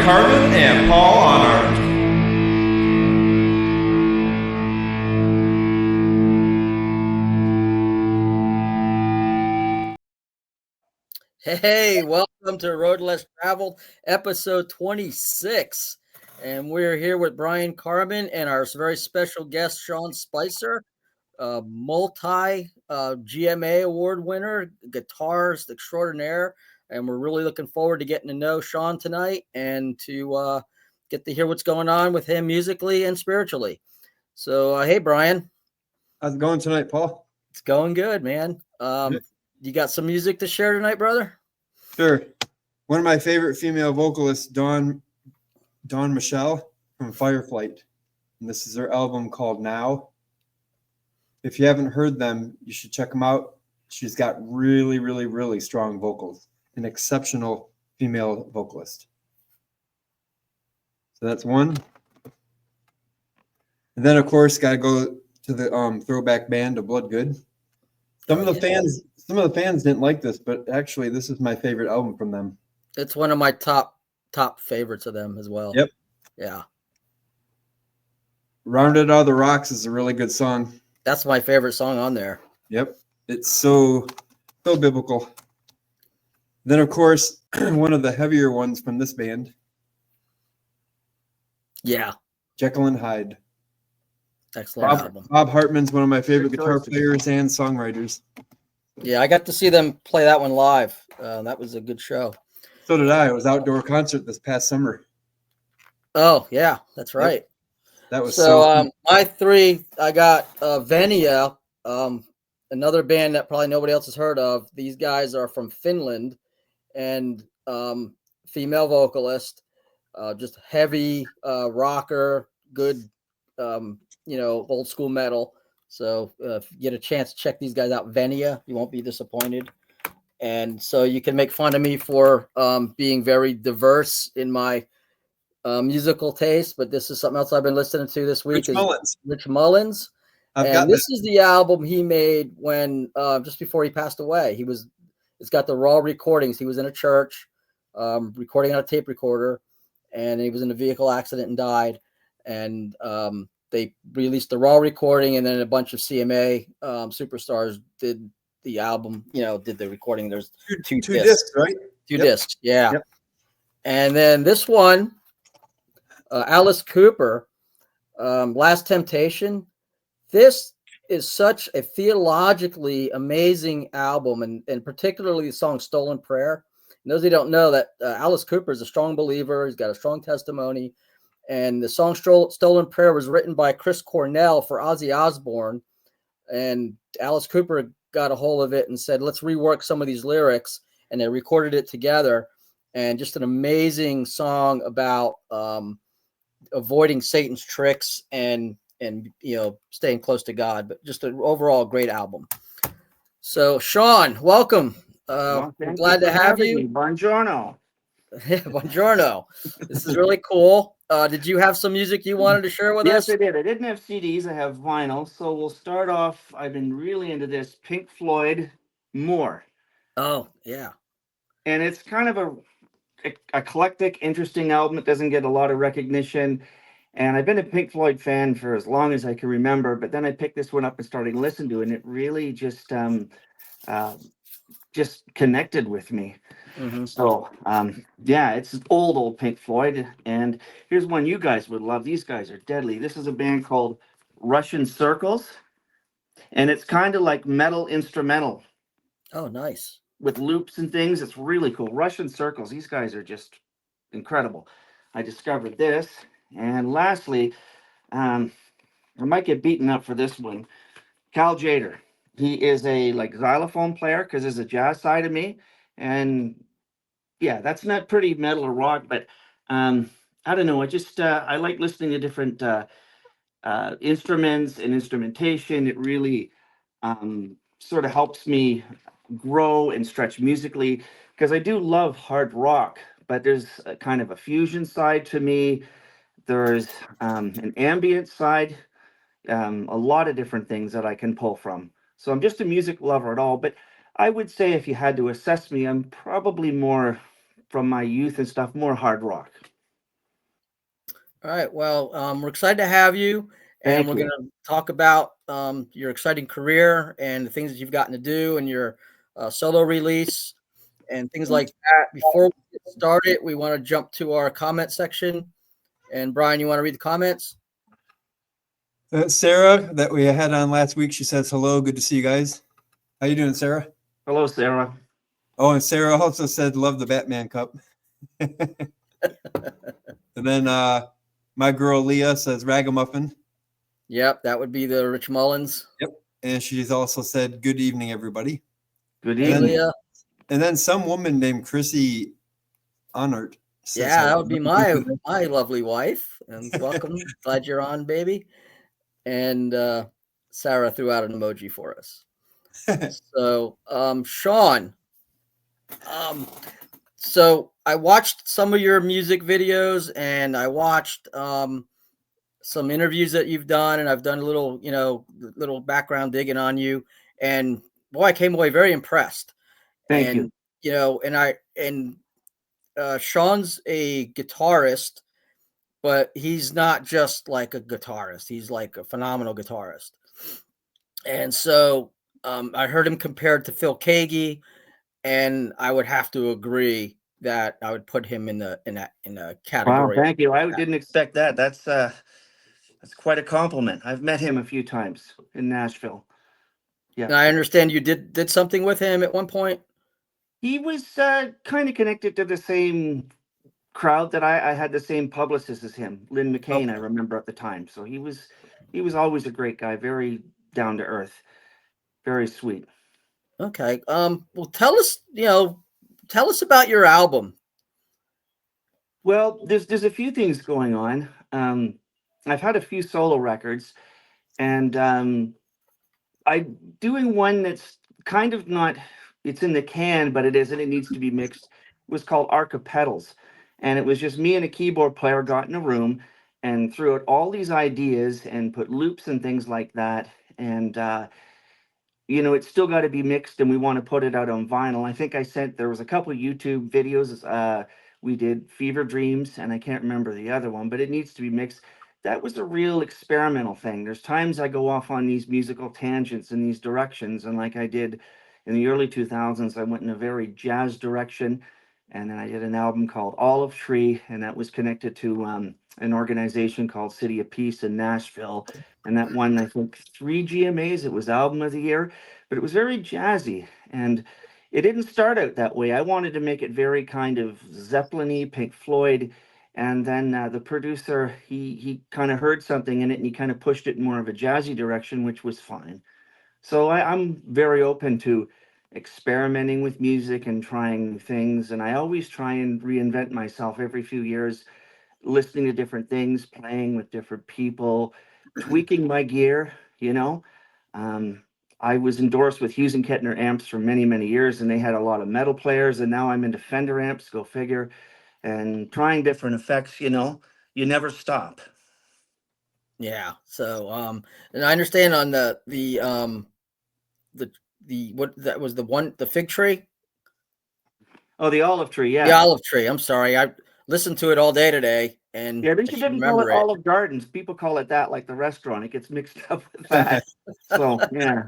Carmen and Paul Honor. Hey, welcome to Road Less Traveled, episode 26. And we're here with Brian Carmen and our very special guest, Sean Spicer, multi GMA award winner, guitarist extraordinaire. And we're really looking forward to getting to know Sean tonight and to get to hear what's going on with him musically and spiritually. So, hey, Brian. How's it going tonight, Paul? It's going good, man. You got some music to share tonight, brother? Sure. One of my favorite female vocalists, Dawn Michelle from Fireflight. And this is their album called Now. If you haven't heard them, you should check them out. She's got really, really, really strong vocals. An exceptional female vocalist. So that's one. And then, of course, got to go to the throwback band, The Blood Good. Some of the fans didn't like this, but actually, this is my favorite album from them. It's one of my top favorites of them as well. Yep. Yeah. Rounded Out of the Rocks is a really good song. That's my favorite song on there. Yep. It's so biblical. Then, of course, one of the heavier ones from this band. Yeah. Jekyll and Hyde. Excellent album. Bob Hartman's one of my favorite guitar players and songwriters. Yeah, I got to see them play that one live. That was a good show. So did I. It was an outdoor concert this past summer. Oh, yeah, that's right. Yep. That was so my three, I got Venia, another band that probably nobody else has heard of. These guys are from Finland and female vocalist, just heavy rocker, good old school metal. So if you get a chance to check these guys out, Venia, you won't be disappointed. And so you can make fun of me for being very diverse in my musical taste, but this is something else I've been listening to this week. Rich Mullins. This is the album he made when just before he passed away. It's got the raw recordings. He was in a church recording on a tape recorder, and he was in a vehicle accident and died. And they released the raw recording, and then a bunch of CMA superstars did the album, did the recording. There's two discs, right? Two discs, yeah. Yep. And then this one, Alice Cooper, Last Temptation. This is such a theologically amazing album, and particularly the song Stolen Prayer. And those who don't know that Alice Cooper is a strong believer. He's got a strong testimony. And the song Stolen Prayer was written by Chris Cornell for Ozzy Osbourne. And Alice Cooper got a hold of it and said, let's rework some of these lyrics. And they recorded it together. And just an amazing song about avoiding Satan's tricks and staying close to God. But just an overall great album. So, Sean, welcome. Glad to have you. Buongiorno. Buongiorno. This is really cool. Did you have some music you wanted to share with us? Yes, I did. I didn't have CDs. I have vinyl. So we'll start off. I've been really into this Pink Floyd, More. Oh, yeah. And it's kind of a eclectic, interesting album. It doesn't get a lot of recognition. And I've been a Pink Floyd fan for as long as I can remember. But then I picked this one up and started listening to it. And it really just connected with me. Mm-hmm. So, it's old Pink Floyd. And here's one you guys would love. These guys are deadly. This is a band called Russian Circles. And it's kind of like metal instrumental. Oh, nice. With loops and things. It's really cool. Russian Circles. These guys are just incredible. I discovered this. And lastly, I might get beaten up for this one. Cal Tjader. He is a xylophone player because there's a jazz side of me. And yeah, that's not pretty metal or rock, but I don't know. I like listening to different instruments and instrumentation. It really sort of helps me grow and stretch musically because I do love hard rock, but there's a kind of a fusion side to me. There's an ambient side, a lot of different things that I can pull from. So I'm just a music lover at all, but I would say if you had to assess me, I'm probably more from my youth and stuff, more hard rock. All right. Well, we're excited to have you, and Thank we're you. going to talk about your exciting career and the things that you've gotten to do and your solo release and things like that. Before we get started, we want to jump to our comment section. And Brian, you want to read the comments? Sarah, that we had on last week, she says hello. Good to see you guys. How you doing, Sarah? Hello, Sarah. Oh, and Sarah also said love the Batman Cup. And then my girl Leah says ragamuffin. Yep, that would be the Rich Mullins. Yep. And she's also said good evening, everybody. Good Hey, evening. Leah. And then some woman named Chrissy Honert says Yeah, that hello. would be my lovely wife. And welcome. Glad you're on, baby. And Sarah threw out an emoji for us. So, Sean, so I watched some of your music videos and I watched some interviews that you've done, and I've done a little, little background digging on you. And boy, I came away very impressed. Thank you. And Sean's a guitarist, but he's not just like a guitarist. He's like a phenomenal guitarist. And so I heard him compared to Phil Keaggy, and I would have to agree that I would put him in a Wow, category. thank you. I didn't expect that. That's quite a compliment. I've met him a few times in Nashville. And I understand you did something with him at one point. He was kind of connected to the same crowd that I had the same publicist as him, Lynn McCain, I remember at the time. So he was always a great guy, very down to earth, very sweet. Okay. Well, tell us about your album. Well, there's a few things going on. I've had a few solo records, and I'm doing one that's kind of not. It's in the can, but it isn't. It needs to be mixed. It was called Archipedals, and it was just me and a keyboard player got in a room and threw out all these ideas and put loops and things like that. And it's still got to be mixed, and we want to put it out on vinyl. I think I sent there was a couple of YouTube videos. We did Fever Dreams, and I can't remember the other one, but it needs to be mixed. That was a real experimental thing. There's times I go off on these musical tangents in these directions, and like I did in the early 2000s, I went in a very jazz direction, and then I did an album called Olive Tree, and that was connected to an organization called City of Peace in Nashville, and that won, I think, 3 GMAs. It was Album of the Year, but it was very jazzy, and it didn't start out that way. I wanted to make it very kind of Zeppelin-y, Pink Floyd, and then the producer, he kind of heard something in it, and he kind of pushed it in more of a jazzy direction, which was fine. So I'm very open to experimenting with music and trying new things, and I always try and reinvent myself every few years, listening to different things, playing with different people, tweaking my gear, you know. Um, I was endorsed with Hughes and Kettner amps for many, many years, and they had a lot of metal players, and now I'm into Fender amps, go figure, and trying different effects, you never stop. Yeah. So and I understand on the what that was the fig tree. Oh, the olive tree, The yeah. olive tree. I'm sorry. I listened to it all day today, and Yeah, at I least you should didn't call it remember it. Olive Gardens. People call it that, like the restaurant. It gets mixed up with that. So, yeah.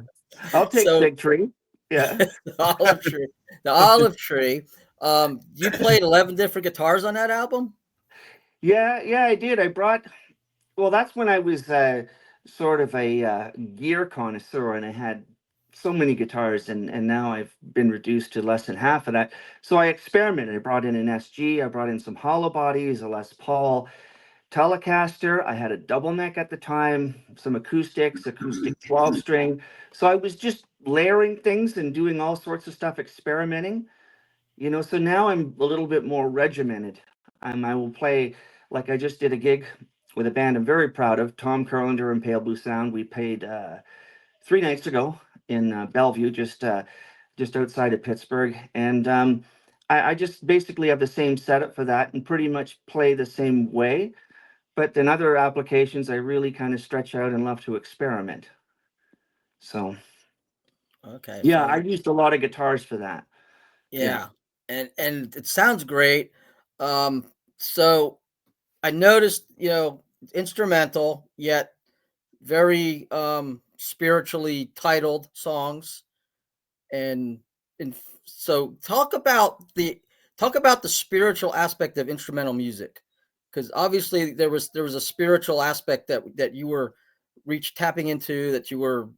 I'll take So Fig Tree. Yeah. the olive tree. The olive tree. You played 11 different guitars on that album? Yeah, I did. Well, that's when I was sort of a gear connoisseur, and I had so many guitars, and now I've been reduced to less than half of that. So I experimented. I brought in an SG, I brought in some hollow bodies, a Les Paul Telecaster. I had a double neck at the time, some acoustic 12 string. So I was just layering things and doing all sorts of stuff, experimenting. So now I'm a little bit more regimented. I will play, like I just did a gig with a band I'm very proud of, Tom Carlander and Pale Blue Sound. We played 3 nights ago in Bellevue, just outside of Pittsburgh. And I just basically have the same setup for that and pretty much play the same way. But in other applications, I really kind of stretch out and love to experiment. So, Okay. yeah, I So used a lot of guitars for that. Yeah. yeah. And it sounds great. So I noticed, instrumental yet very spiritually titled songs, and so talk about the spiritual aspect of instrumental music, because obviously there was a spiritual aspect that you were tapping into, that you were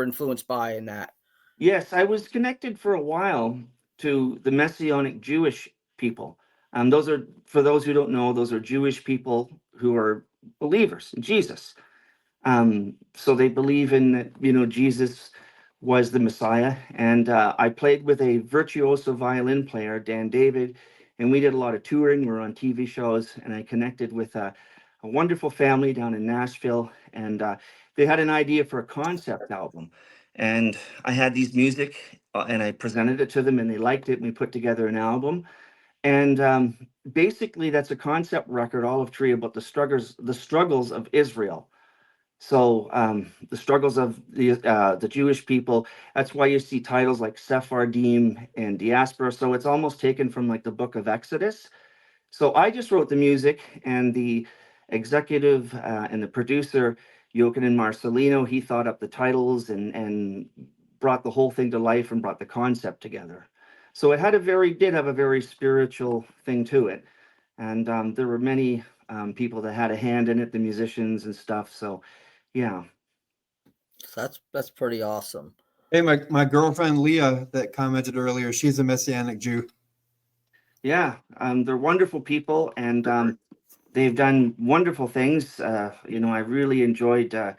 influenced by in that. Yes, I was connected for a while to the Messianic Jewish people. Those are, for those who don't know, those are Jewish people who are believers in Jesus. So they believe in that, Jesus was the Messiah. And I played with a virtuoso violin player, Dan David, and we did a lot of touring. We were on TV shows, and I connected with a wonderful family down in Nashville, and they had an idea for a concept album. And I had these music, and I presented it to them, and they liked it. And we put together an album, and basically, that's a concept record, all of three, about the struggles of Israel. So the struggles of the Jewish people. That's why you see titles like Sephardim and Diaspora. So it's almost taken from like the Book of Exodus. So I just wrote the music, and the executive and the producer, Jochen Marcelino, he thought up the titles and brought the whole thing to life and brought the concept together. So it did have a very spiritual thing to it. And there were many people that had a hand in it, the musicians and stuff. So yeah. So that's pretty awesome. Hey, my girlfriend Leah that commented earlier, she's a Messianic Jew. Yeah, they're wonderful people, and they've done wonderful things. I really enjoyed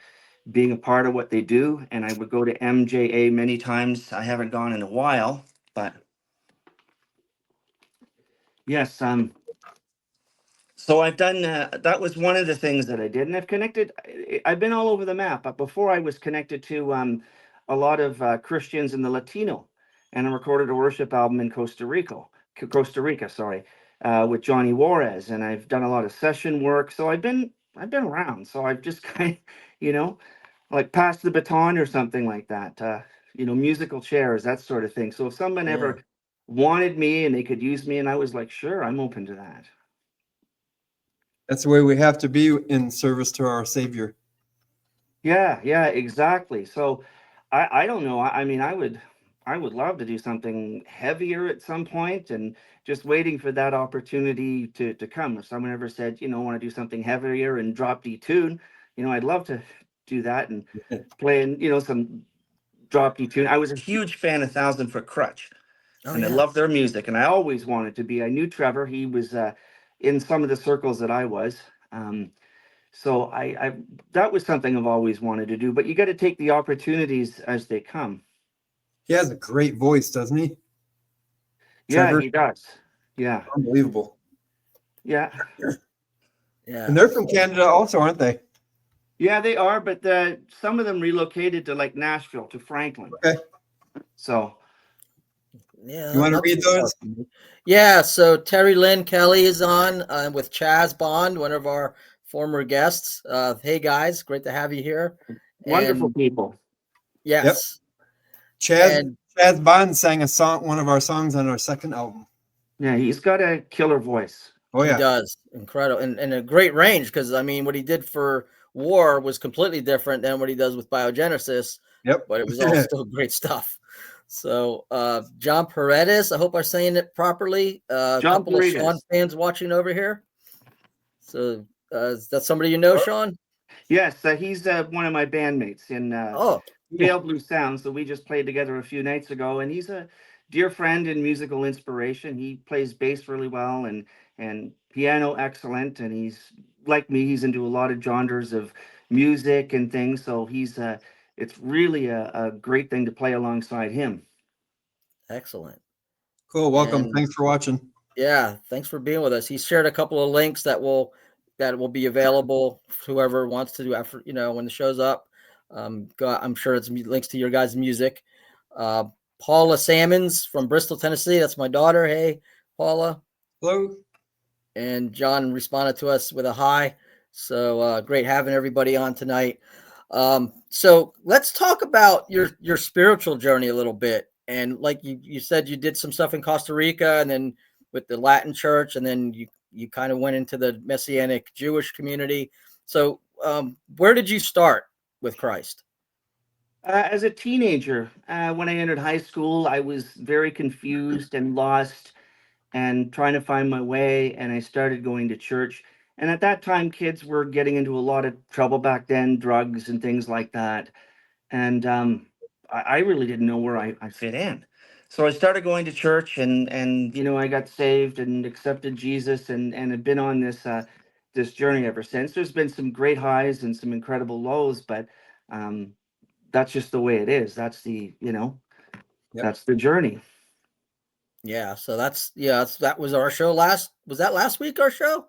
being a part of what they do, and I would go to MJA many times. I haven't gone in a while, but yes. So I've done that was one of the things that I did, and I've connected. I've been all over the map, but before I was connected to a lot of Christians in the Latino, and I recorded a worship album in Costa Rica, sorry, with Johnny Juarez, and I've done a lot of session work. So I've been around. So I've just kind of, like passed the baton or something like that. Musical chairs, that sort of thing. So if someone Yeah. ever wanted me and they could use me, and I was like, sure, I'm open to that. That's the way we have to be in service to our Savior. Yeah, exactly. So I don't know. I mean, I would love to do something heavier at some point, and just waiting for that opportunity to come. If someone ever said, want to do something heavier and drop D tune, I'd love to do that and play in, some drop D tune. I was a huge fan of Thousand Foot Crutch, Oh, and I yeah. love their music, and I always wanted to be. I knew Trevor. He was in some of the circles that I was. So I that was something I've always wanted to do, but you got to take the opportunities as they come. He has a great voice, doesn't he? Yeah, Trevor? he does. Yeah, Unbelievable. yeah, Yeah. And they're from Canada also, aren't they? yeah. They are, but some of them relocated to like Nashville, to Franklin. Okay. So Yeah. You want to read those? Yeah. So Terry Lynn Kelly is on with Chaz Bond, one of our former guests. Hey guys, great to have you here. wonderful And people. yes. Chaz Bond sang one of our songs on our second album. Yeah, he's got a killer voice. Oh He yeah. does. Incredible. And a great range, because I mean what he did for War was completely different than what he does with Biogenesis. Yep. But it was all still great stuff. So John Paredes, I hope I'm saying it properly. A John couple Paredes. of Sean fans watching over here. So is that somebody you know, Sean? Yes, he's one of my bandmates in Oh, Pale Blue Sound. So we just played together a few nights ago, and he's a dear friend and musical inspiration. He plays bass really well and piano excellent, and he's like me. He's into a lot of genres of music and things. So it's really a great thing to play alongside him. excellent. Cool. Welcome. And- Thanks for watching. Yeah, thanks for being with us. He shared a couple of links that will be available for whoever wants to do after, when the show's up. I'm sure it's links to your guys' music. Paula Salmons from Bristol, Tennessee. That's my daughter. Hey, Paula. Hello. And John responded to us with a hi. So great having everybody on tonight. So let's talk about your spiritual journey a little bit. And like you said, you did some stuff in Costa Rica, and then with the Latin church, and then you you kind of went into the Messianic Jewish community. So where did you start with Christ? As a teenager, when I entered high school, I was very confused and lost and trying to find my way. And I started going to church. And at that time, kids were getting into a lot of trouble back then, drugs and things like that. And I really didn't know where I fit in. So I started going to church, and I got saved and accepted Jesus, and have been on this journey ever since. There's been some great highs and some incredible lows, but um, that's just the way it is. That's Yep. that's the journey. Yeah. So that was our show was that last week, our show?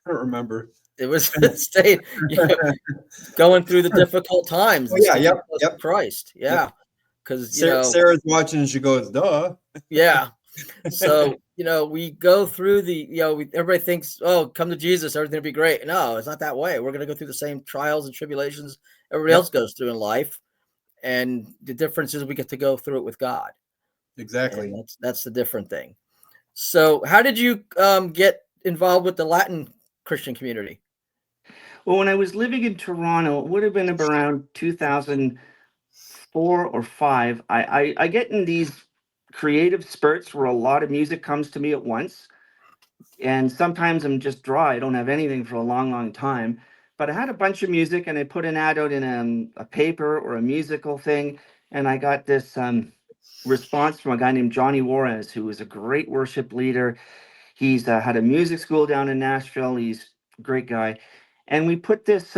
I don't remember. It was staying, going through the difficult times. Oh, and yeah, staying yep, close yep. to Christ. Yeah. Because, Sarah's watching and she goes, duh. yeah. So, we go through everybody thinks, oh, come to Jesus, everything will be great. No, it's not that way. We're going to go through the same trials and tribulations everybody else goes through in life. And the difference is we get to go through it with God. Exactly. And that's the different thing. So how did you get involved with the Latin Christian community? Well, when I was living in Toronto, it would have been around 2004 or 5. I get in these creative spurts where a lot of music comes to me at once. And sometimes I'm just dry. I don't have anything for a long, long time. But I had a bunch of music, and I put an ad out in a paper or a musical thing. And I got this response from a guy named Johnny Juarez, who is a great worship leader. He's had a music school down in Nashville. He's a great guy. And we put this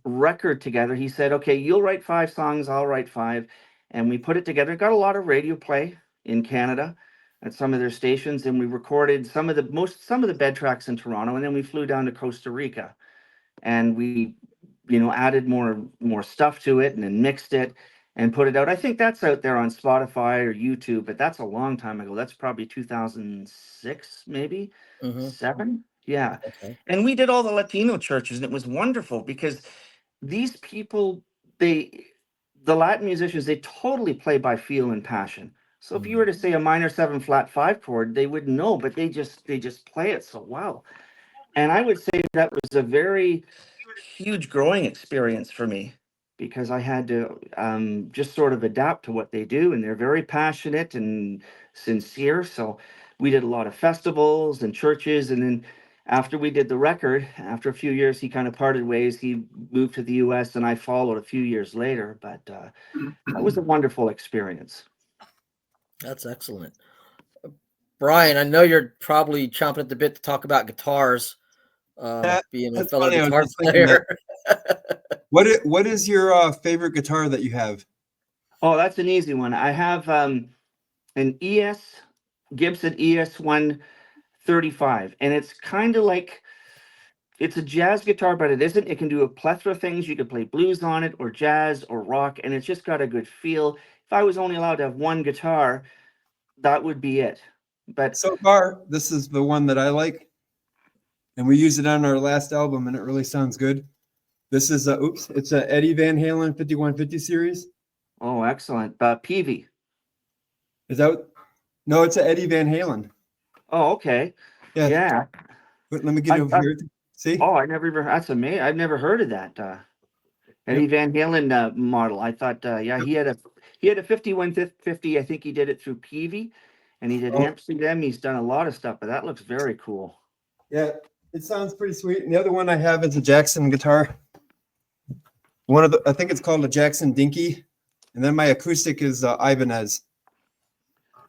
record together. He said, okay, you'll write 5 songs, I'll write 5. And we put it together. It got a lot of radio play in Canada at some of their stations. And we recorded some of the bed tracks in Toronto. And then we flew down to Costa Rica. And we, added more stuff to it and then mixed it and put it out. I think that's out there on Spotify or YouTube, but that's a long time ago. That's probably 2006, maybe 7. Yeah. Okay. And we did all the Latino churches, and it was wonderful because these people, the Latin musicians, they totally play by feel and passion. So if you were to say a minor 7 flat 5 chord, they wouldn't know, but they just play it so well. And I would say that was a very huge growing experience for me because I had to just sort of adapt to what they do. And they're very passionate and sincere. So we did a lot of festivals and churches. And then after we did the record, after a few years, he kind of parted ways. He moved to the US and I followed a few years later. But that was a wonderful experience. That's excellent. Brian, I know you're probably chomping at the bit to talk about guitars, being a fellow guitar player. What is your favorite guitar that you have? Oh, that's an easy one. I have an Gibson ES 135, and it's kind of like, it's a jazz guitar, but it isn't. It can do a plethora of things. You could play blues on it or jazz or rock, and it's just got a good feel. If I was only allowed to have one guitar, that would be it. But so far, this is the one that I like, and we used it on our last album, and it really sounds good. This is it's a Eddie Van Halen 5150 series. Oh, excellent. Peavey. Is that? No, it's a Eddie Van Halen. Oh, okay. Yeah. But let me get over here. See? Oh, I never even. That's amazing. I've never heard of that. Eddie Van Halen model. I thought, he had a 5150. I think he did it through Peavey, and he did Amsterdam. He's done a lot of stuff, but that looks very cool. Yeah, it sounds pretty sweet. And the other one I have is a Jackson guitar. I think it's called a Jackson Dinky, and then my acoustic is Ibanez.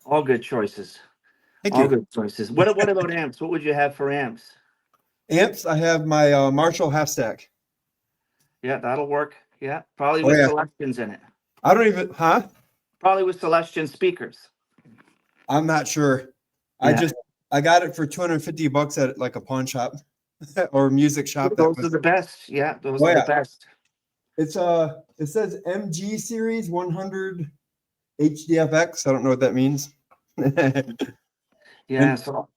All good choices. Thank All you. good choices. What about amps? What would you have for amps? Amps, I have my Marshall half stack. Yeah, that'll work. Yeah, probably with Celestions in it. I don't even, Probably with Celestion speakers. I'm not sure. Yeah. I got it for $250 at like a pawn shop or a music shop. Those are the best. Yeah, those are the best. It says MG Series 100 HDFX. I don't know what that means. Yeah. So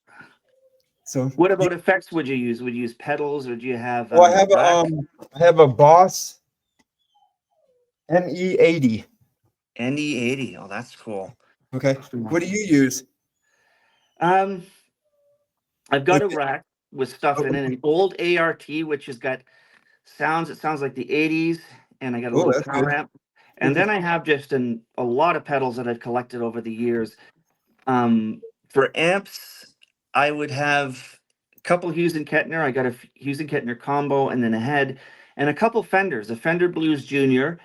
what about effects would you use? Would you use pedals, or do you have? I have a Boss NE80. NE80. Oh, that's cool. Okay. What do you use? I've got a rack. with stuff in it. An old ART, which has got sounds. It sounds like the '80s, and I got a Oh, little that's power good. amp. And then I have just a lot of pedals that I've collected over the years. For amps, I would have a couple Hughes and Kettner. I got a Hughes and Kettner combo, and then a head, and a couple Fenders, a Fender Blues Junior,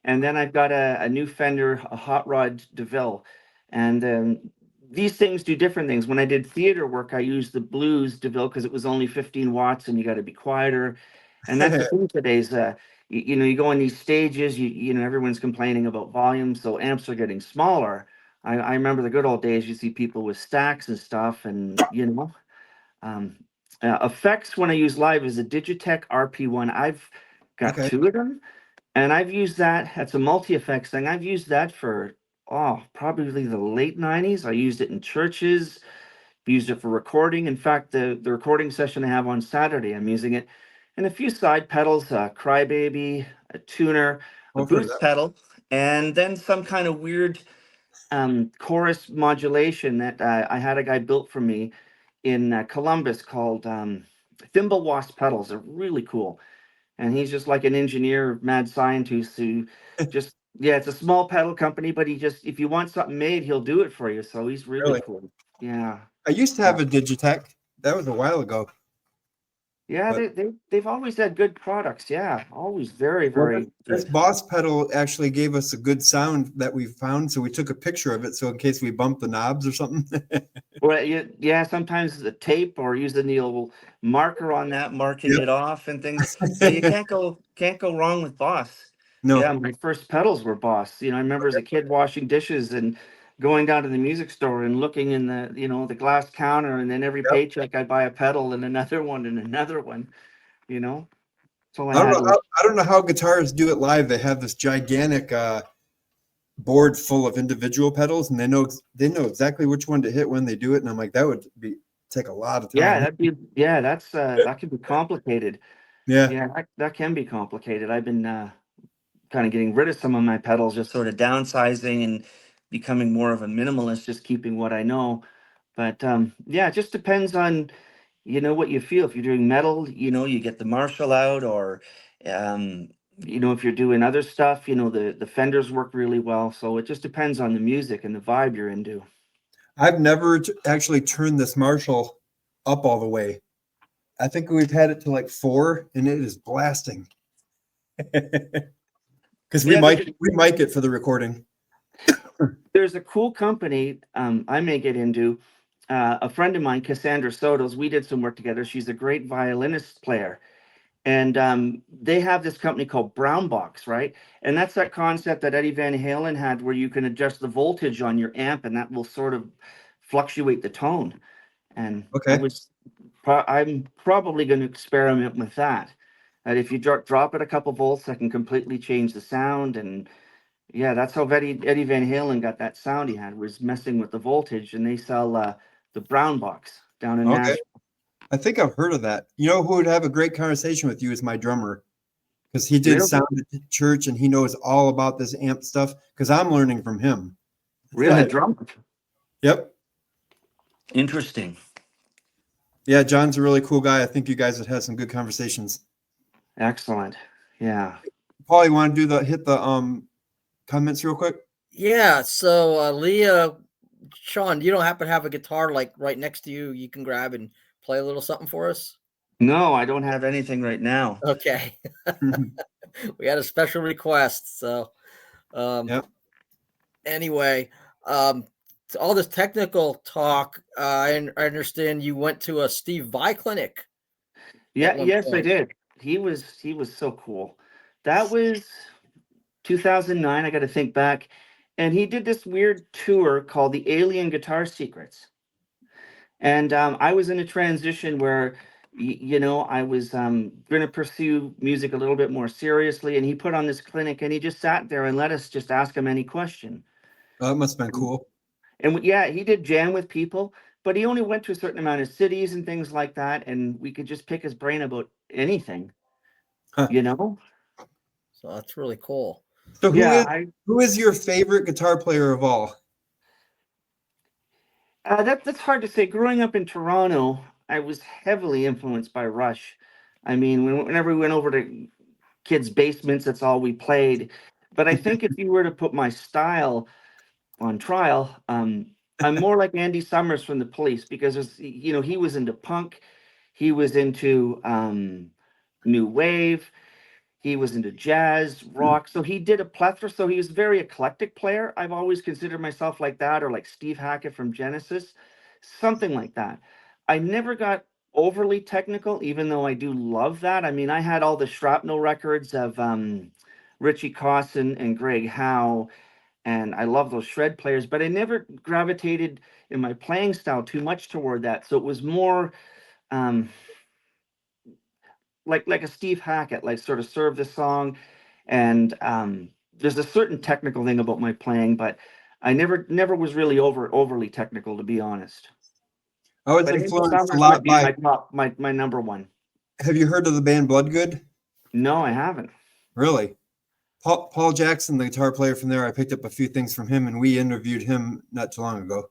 and then I've got a new Fender, a Hot Rod DeVille. And these things do different things. When I did theater work, I used the Blues DeVille because it was only 15 watts, and you got to be quieter. And that's the thing today's. You go on these stages. Everyone's complaining about volume, so amps are getting smaller. I remember the good old days. You see people with stacks and stuff, and effects when I use live is a Digitech RP1. I've got Okay. 2 of them, and I've used that. That's a multi-effects thing. I've used that for probably the late '90s. I used it in churches. Used it for recording. In fact, the recording session I have on Saturday, I'm using it, and a few side pedals, a Crybaby, a tuner, a I've heard of boost that. pedal, and then some kind of weird chorus modulation that I had a guy built for me in Columbus called Thimble Wasp pedals. They're really cool, and he's just like an engineer, mad scientist who just it's a small pedal company, but if you want something made, he'll do it for you. So he's really Really? cool. Yeah. I used to have a Digitech. That was a while ago. Yeah, But they've always had good products. Yeah, always very, well, very this good. Boss pedal actually gave us a good sound that we found, so we took a picture of it. So in case we bump the knobs or something. Well, yeah, sometimes the tape or using the old marker on that, marking Yep. it off and things. Yeah, you can't go wrong with Boss. No. Yeah, my first pedals were Boss. I remember as a kid washing dishes and going down to the music store and looking in the glass counter, and then every Yep. paycheck I'd buy a pedal and another one and another one. So I I don't had know how I don't know how guitarists do it live. They have this gigantic board full of individual pedals, and they know exactly which one to hit when they do it. And I'm like, that would take a lot of Yeah, time. that's that can be complicated. Yeah. Yeah, that can be complicated. I've been kind of getting rid of some of my pedals, just sort of downsizing and becoming more of a minimalist, just keeping what I know. But yeah, it just depends on what you feel. If you're doing metal, you get the Marshall out, or if you're doing other stuff, the Fenders work really well. So it just depends on the music and the vibe you're into. I've never actually turned this Marshall up all the way. I think we've had it to like 4, and it is blasting. Because we Yeah, mic it for the recording. there's a cool company I may get into. A friend of mine, Cassandra Sotos, we did some work together. She's a great violinist player. And they have this company called Brown Box, right? And that's that concept that Eddie Van Halen had where you can adjust the voltage on your amp and that will sort of fluctuate the tone. And Okay. I'm probably going to experiment with that. And if you drop it a couple volts, that can completely change the sound. And yeah, that's how Eddie Van Halen got that sound he had, was messing with the voltage. And they sell the Brown Box down in Okay. Nashville. I think I've heard of that. You know who would have a great conversation with you is my drummer, because he did Really? sound at church and he knows all about this amp stuff. Because I'm learning from him. Really? Drummer? Yep. Interesting. Yeah, John's a really cool guy. I think you guys would have some good conversations. Excellent. Yeah. Paul, you want to hit the comments real quick? Yeah. So Leah, Sean, you don't happen to have a guitar like right next to you? You can grab and play a little something for us. No, I don't have anything right now. Okay. We had a special request. So Yep. anyway, to all this technical talk, I understand you went to a Steve Vai clinic. Yeah, yes, I did. He was so cool. That was 2009. I got to think back, and he did this weird tour called the Alien Guitar Secrets. And I was in a transition where, I was going to pursue music a little bit more seriously, and he put on this clinic, and he just sat there and let us just ask him any question. Oh, that must have been cool. And yeah, he did jam with people, but he only went to a certain amount of cities and things like that, and we could just pick his brain about anything. Huh. So that's really cool. So Yeah, who is your favorite guitar player of all? that's hard to say. Growing up in Toronto, I was heavily influenced by Rush. I mean, whenever we went over to kids' basements, that's all we played. But I think if you were to put my style on trial, I'm more like Andy Summers from the Police because he was into punk, he was into new wave, he was into jazz, rock. So he did a plethora. So he was a very eclectic player. I've always considered myself like that, or like Steve Hackett from Genesis, something like that. I never got overly technical, even though I do love that. I mean, I had all the shrapnel records of Richie Cawson and Greg Howe, and I love those shred players, but I never gravitated in my playing style too much toward that. So it was more um, like a Steve Hackett, like sort of serve the song. And there's a certain technical thing about my playing, but I never was really overly technical, to be honest. I was But Andy influenced a Summers might lot be by. my top, my number one. Have you heard of the band Bloodgood? No, I haven't. Really? Paul Jackson, the guitar player from there, I picked up a few things from him, and we interviewed him not too long ago.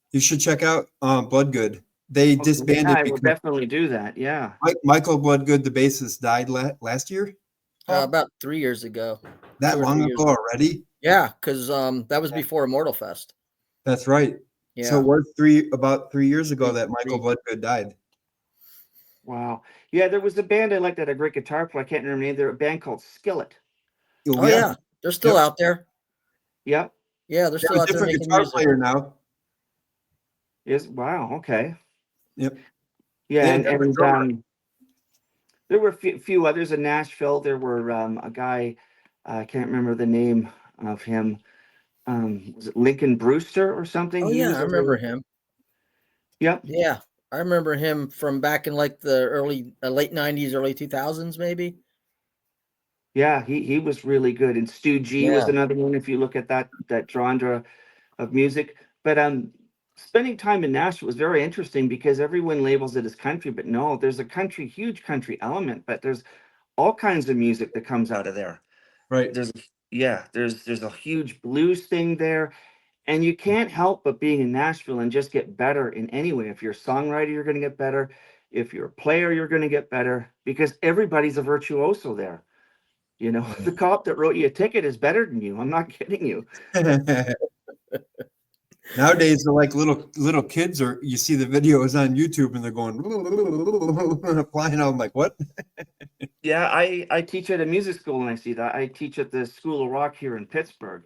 You should check out Bloodgood. They Okay, yeah, disbanded I will because definitely do that. Yeah. Michael Bloodgood, the bassist, died last year. About 3 years ago. That 2 or long 3 years ago already? Yeah, because that was before Immortal Fest. That's right. Yeah. So it was about 3 years ago that Michael Bloodgood died. Wow. Yeah, there was a band I liked that had a great guitar player. I can't remember the name. They're a band called Skillet. Oh yeah, they're still out there. Yep. Yeah, they're still a out there different making guitar music. player now. Wow. Okay. Yep. Yeah, Yeah, and different drummer. there were a few others in Nashville. There were a guy, I can't remember the name of him. Was it Lincoln Brewster or something? Oh He yeah, was I remember him. Yep. Yeah, I remember him from back in like the late 90s, early 2000s, maybe. Yeah, he was really good. And Stu G was Yeah. another one if you look at that genre of music. But spending time in Nashville was very interesting because everyone labels it as country, but no, there's a huge country element, but there's all kinds of music that comes out of there. Right. There's a huge blues thing there, and you can't help but being in Nashville and just get better in any way. If you're a songwriter, you're going to get better. If you're a player, you're going to get better because everybody's a virtuoso there. You know, the cop that wrote you a ticket is better than you. I'm not kidding you. Nowadays, they're like little kids, or you see the videos on YouTube and they're going flying out. I'm like, what? Yeah, I teach at a music school and I see that. I teach at the School of Rock here in Pittsburgh.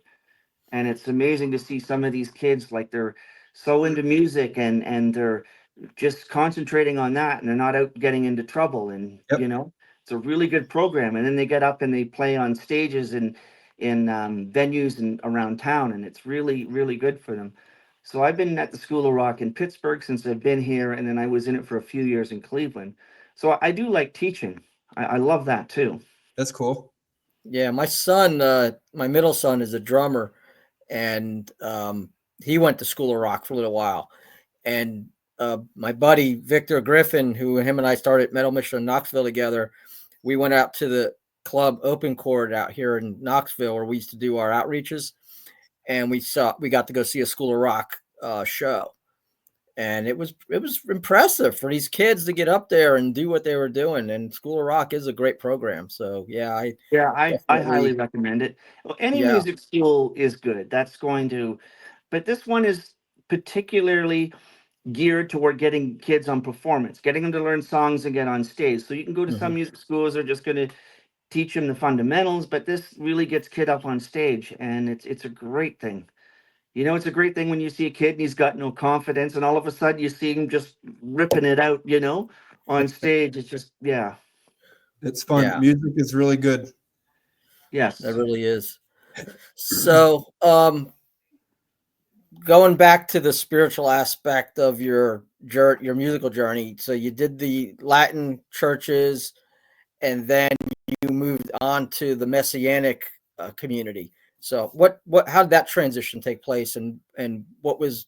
And it's amazing to see some of these kids, like they're so into music and they're just concentrating on that and they're not out getting into trouble. And Yep. it's a really good program. And then they get up and they play on stages and in venues and around town, and it's really, really good for them. So I've been at the School of Rock in Pittsburgh since I've been here, and then I was in it for a few years in Cleveland. So I do like teaching. I love that too. That's cool. Yeah, my son, my middle son, is a drummer, and he went to School of Rock for a little while. And my buddy Victor Griffin, who him and I started Metal Mission in Knoxville together, we went out to the club Open Chord out here in Knoxville where we used to do our outreaches, and we got to go see a School of Rock show. And it was impressive for these kids to get up there and do what they were doing. And School of Rock is a great program. So yeah, I highly recommend it. Well, any music school is good. That's going to, but this one is particularly geared toward getting kids on performance, getting them to learn songs and get on stage. So you can go to some music schools that are just going to teach them the fundamentals, but this really gets kid up on stage, and it's a great thing. It's a great thing when you see a kid and he's got no confidence, and all of a sudden you see him just ripping it out, on stage. It's just, yeah. It's fun. Yeah. Music is really good. Yes. That really is. So, going back to the spiritual aspect of your musical journey. So you did the Latin churches, and then you moved on to the Messianic community. So how did that transition take place, and what was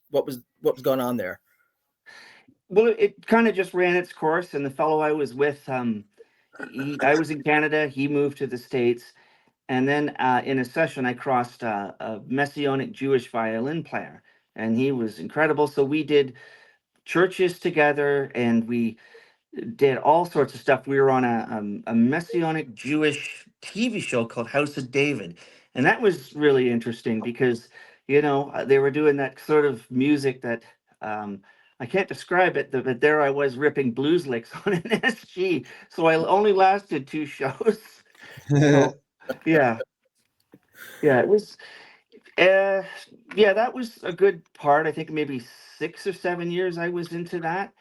going on there? Well, it kind of just ran its course, and the fellow I was with, I was in Canada, he moved to the States, and then in a session I crossed a Messianic Jewish violin player, and he was incredible. So we did churches together, and we did all sorts of stuff. We were on a messianic Jewish TV show called House of David, and that was really interesting because they were doing that sort of music that I can't describe it, but there I was ripping blues licks on an SG. So I only lasted 2 shows. So yeah, yeah, it was. Uh, yeah, that was a good part. I think maybe 6 or 7 years I was into that,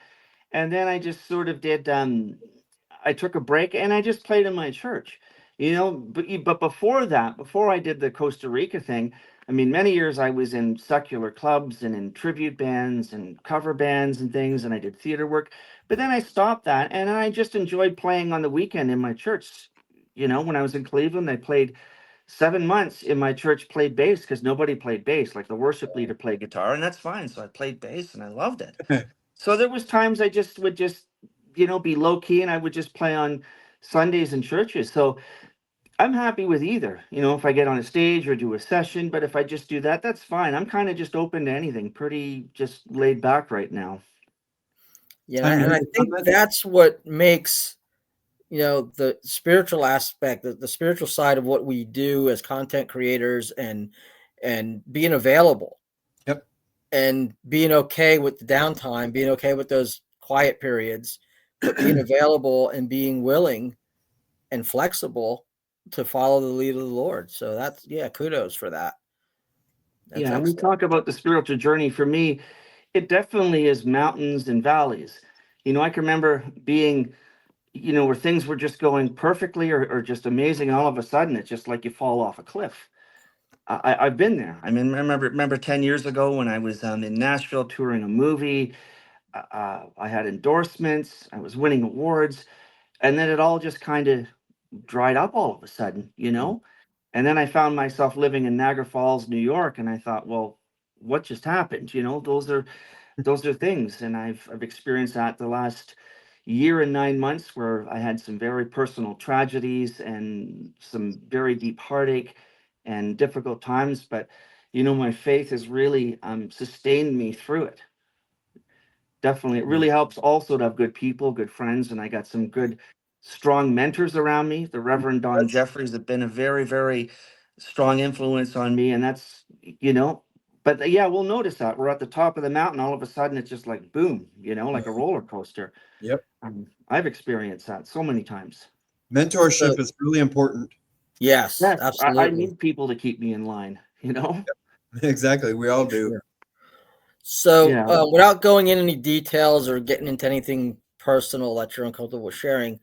and then I just sort of did. I took a break and I just played in my church, But before that, before I did the Costa Rica thing, I mean, many years I was in secular clubs and in tribute bands and cover bands and things, and I did theater work. But then I stopped that, and I just enjoyed playing on the weekend in my church. When I was in Cleveland, I played 7 months in my church, played bass because nobody played bass. Like the worship leader played guitar, and that's fine. So I played bass and I loved it. So there was times I just would just, be low key, and I would just play on Sundays in churches. So I'm happy with either, if I get on a stage or do a session, but if I just do that, that's fine. I'm kind of just open to anything, pretty just laid back right now. Yeah, Time to and I hit the think comment. that's what makes the spiritual aspect, the spiritual side of what we do as content creators, and being available. Yep. And being okay with the downtime, being okay with those quiet periods, but being available and being willing and flexible to follow the lead of the Lord. So that's, kudos for that. That's Yeah, and we excellent. talk about the spiritual journey. For me, it definitely is mountains and valleys. I can remember being, where things were just going perfectly or just amazing, and all of a sudden it's just like you fall off a cliff. I've been there. I mean, remember 10 years ago when I was in Nashville touring a movie. I had endorsements. I was winning awards, and then it all just kind of dried up all of a sudden. And then I found myself living in Niagara Falls, New York, and I thought, well, what just happened? Those are things, and I've experienced that the last year and 9 months, where I had some very personal tragedies and some very deep heartache and difficult times. But my faith has really sustained me through it. Definitely, it really helps also to have good people, good friends, and I got some good, strong mentors around me. The Reverend Don Jeffries have been a very, very strong influence on me, and that's you know. But yeah, we'll notice that we're at the top of the mountain. All of a sudden, it's just like boom, like a roller coaster. Yep. I've experienced that so many times. Mentorship is really important. Yes, Yes, I absolutely. need people to keep me in line. Exactly. We all do. Sure. So, Yeah. without going into any details or getting into anything personal that you're uncomfortable sharing,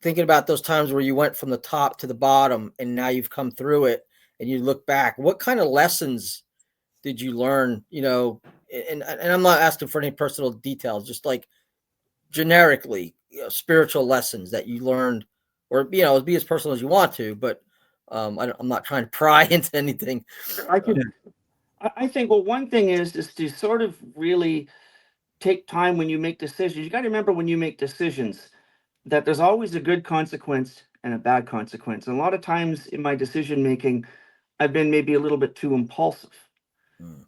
thinking about those times where you went from the top to the bottom and now you've come through it and you look back, what kind of lessons did you learn? And I'm not asking for any personal details, just like generically, spiritual lessons that you learned, or be as personal as you want to, but I'm not trying to pry into anything. I could. I think, well, one thing is to sort of really take time when you make decisions. You got to remember, when you make decisions, that there's always a good consequence and a bad consequence. And a lot of times in my decision making, I've been maybe a little bit too impulsive.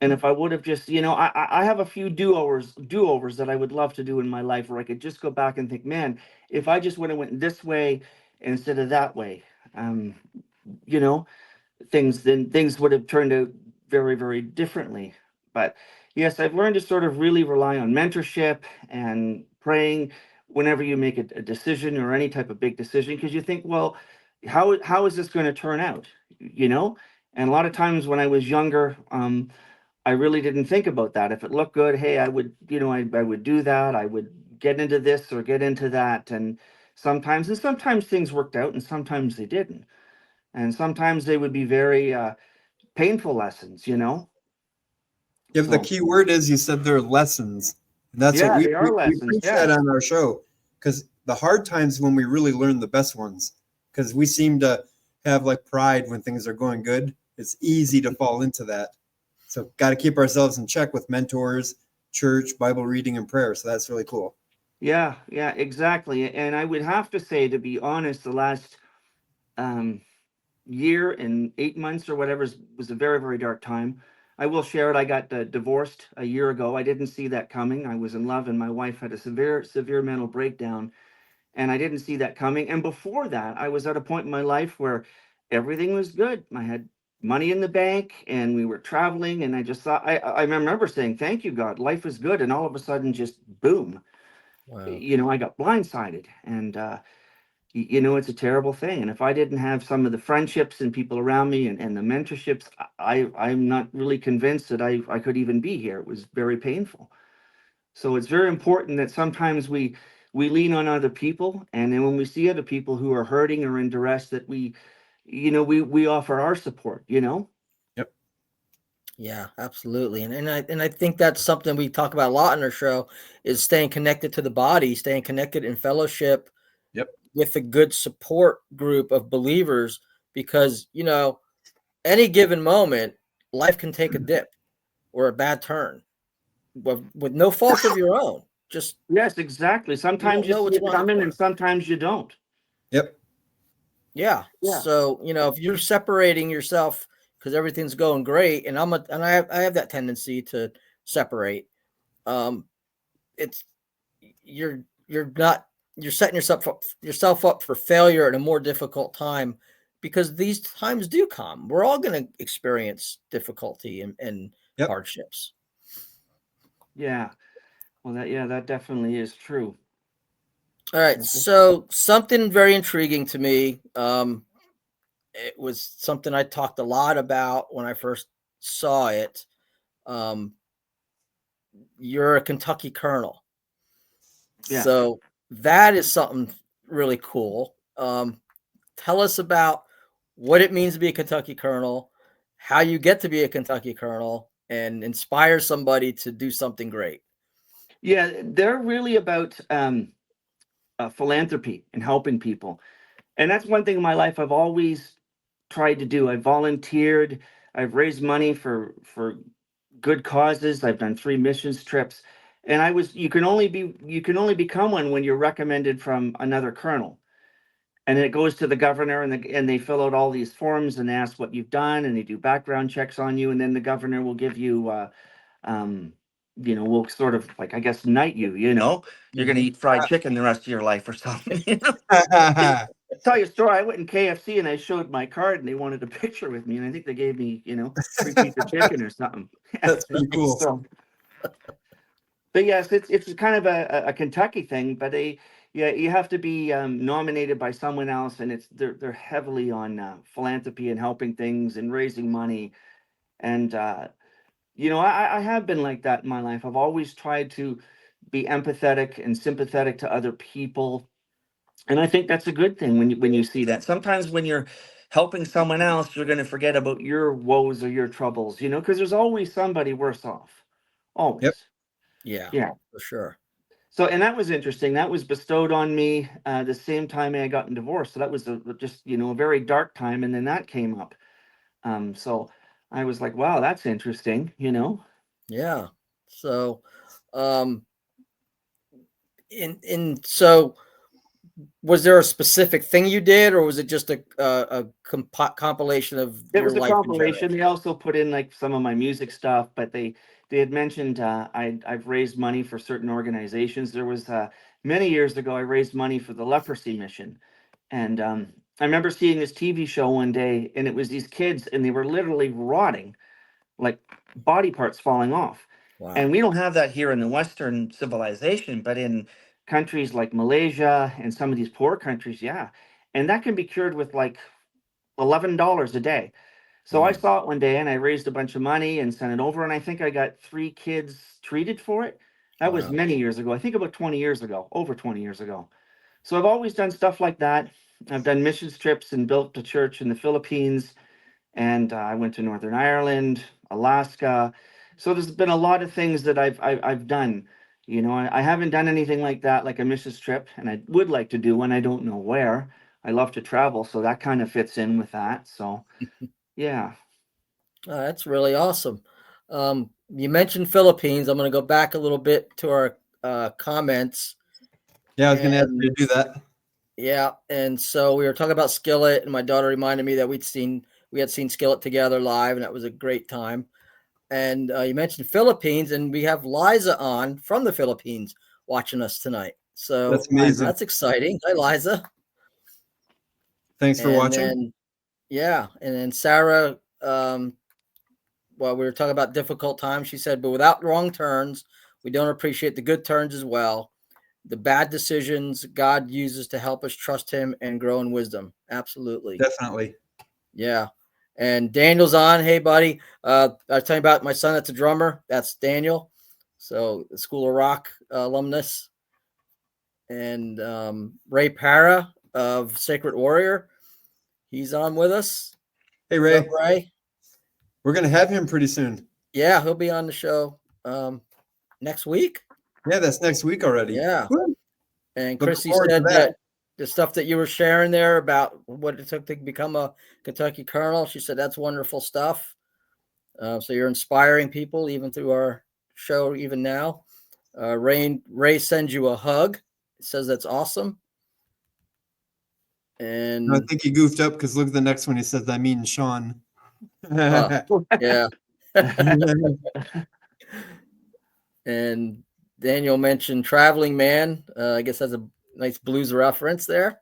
And if I would have just, I have a few do-overs that I would love to do in my life, where I could just go back and think, man, if I just would have went this way instead of that way, um, you know, things would have turned out very, very differently. But yes, I've learned to sort of really rely on mentorship and praying whenever you make a decision or any type of big decision, because you think, well, how is this going to turn out? You know, and a lot of times when I was younger, I really didn't think about that. If it looked good, hey, I would, I would do that. I would get into this or get into that, and sometimes things worked out, and sometimes they didn't, and sometimes they would be very painful lessons. Yeah, but the So key word is, you said they're lessons. And that's what yeah, we, they we, are we lessons. preach Yeah, that on our show. Because the hard times when we really learn the best ones. Because we seem to have like pride when things are going good. It's easy to fall into that. So got to keep ourselves in check with mentors, church, Bible reading, and prayer. So that's really cool. yeah, exactly. And I would have to say, to be honest, the last um, year and 8 months or whatever was a very, very dark time. I will share it. I got divorced a year ago. I didn't see that coming. I was in love, and my wife had a severe mental breakdown, and I didn't see that coming. And before that, I was at a point in my life where everything was good. I had money in the bank, and we were traveling, and I just thought, I remember saying, "Thank you, God. Life is good." And all of a sudden, just boom, Wow. I got blindsided, and it's a terrible thing. And if I didn't have some of the friendships and people around me, and the mentorships, I'm not really convinced that I could even be here. It was very painful. So it's very important that sometimes we lean on other people, and then when we see other people who are hurting or in duress, that we offer our support. Yep. Yeah, absolutely. And I think that's something we talk about a lot in our show is staying connected to the body, staying connected in fellowship Yep. with a good support group of believers, because, any given moment, life can take a dip or a bad turn with no fault of your own. Just Yes, exactly. you Sometimes don't you know see what's it around the coming, and corner. sometimes you don't. Yep. Yeah. Yeah. So, if you're separating yourself because everything's going great, and I have that tendency to separate. It's you're setting yourself up for failure at a more difficult time, because these times do come. We're all going to experience difficulty and Yep. hardships. Yeah. Well, that definitely is true. All right. So something very intriguing to me. It was something I talked a lot about when I first saw it. Um, you're a Kentucky Colonel. Yeah. So that is something really cool. Tell us about what it means to be a Kentucky Colonel, how you get to be a Kentucky Colonel, and inspire somebody to do something great. Yeah, they're really about philanthropy and helping people. And that's one thing in my life I've always tried to do. I volunteered, I've raised money for good causes. I've done 3 missions trips. And you can only become one when you're recommended from another colonel. And then it goes to the governor, and they fill out all these forms and ask what you've done, and they do background checks on you, and then the governor will give you um will sort of, like, I guess, knight you. You're gonna eat fried chicken the rest of your life or something. Tell you a story. I went in KFC and I showed my card, and they wanted a picture with me, and I think they gave me, free piece of chicken or something. That's pretty cool. So, but yes, it's kind of a Kentucky thing, but you have to be nominated by someone else, and they're heavily on philanthropy and helping things and raising money. And I have been like that in my life. I've always tried to be empathetic and sympathetic to other people, and I think that's a good thing when you see that. Sometimes when you're helping someone else, you're going to forget about your woes or your troubles, because there's always somebody worse off. Yep. Always. Yeah, Yeah. for sure. So, and that was interesting. That was bestowed on me the same time I got divorced. So that was just a very dark time, and then that came up. So I was like, wow, that's interesting. Yeah. So, um, so was there a specific thing you did, or was it just a compilation of It your was a life in general? compilation. They also put in like some of my music stuff, but they had mentioned I've raised money for certain organizations. There was many years ago I raised money for the leprosy mission, and I remember seeing this TV show one day, and it was these kids, and they were literally rotting, like body parts falling off. Wow. And we don't have that here in the Western civilization, but in countries like Malaysia and some of these poor countries, yeah. And that can be cured with like $11 a day. So I saw it one day, and I raised a bunch of money and sent it over. And I think I got 3 kids treated for it. That was Wow. many years ago. I think about 20 years ago, over 20 years ago. So I've always done stuff like that. I've done missions trips and built a church in the Philippines. And I went to Northern Ireland, Alaska. So there's been a lot of things that I've done. I haven't done anything like that, like a missions trip, and I would like to do one. I don't know where. I love to travel, so that kind of fits in with that. So, yeah. That's really awesome. You mentioned Philippines. I'm going to go back a little bit to our comments. Yeah, I was going to ask you to do that. Yeah, and so we were talking about Skillet, and my daughter reminded me that we had seen Skillet together live, and that was a great time. And you mentioned Philippines, and we have Liza on from the Philippines watching us tonight. So That's amazing. that's exciting. Hi, Liza. Thanks for And watching. then, yeah, and then Sarah. Well, we were talking about difficult times. She said, but without wrong turns, we don't appreciate the good turns as well. The bad decisions God uses to help us trust Him and grow in wisdom. Absolutely. Definitely. Yeah. And Daniel's on. Hey, buddy. I was telling you about my son that's a drummer. That's Daniel. So, the School of Rock alumnus. And Ray Para of Sacred Warrior. He's on with us. Hey, What's Ray. up, Ray? We're going to have him pretty soon. Yeah, he'll be on the show next week. Yeah, that's next week already. Yeah. Woo. And Look Chrissy forward to said that. that the stuff that you were sharing there about what it took to become a Kentucky Colonel, she said that's wonderful stuff. So you're inspiring people even through our show, even now. Ray sends you a hug. It says that's awesome. And I think he goofed up because look at the next one. He says, I mean, Sean. yeah. And Daniel mentioned Traveling Man. I guess that's a nice blues reference there.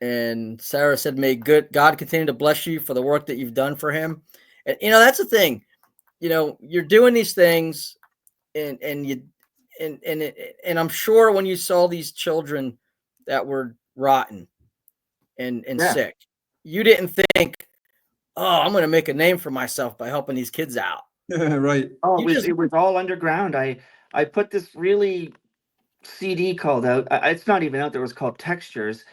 And Sarah said, may God continue to bless you for the work that you've done for him. And, that's the thing, you're doing these things and I'm sure when you saw these children that were rotten and Yeah. sick, you didn't think, oh, I'm going to make a name for myself by helping these kids out. Right. Oh, You it was all underground. I put this really CD called out. It's not even out there. It was called Textures.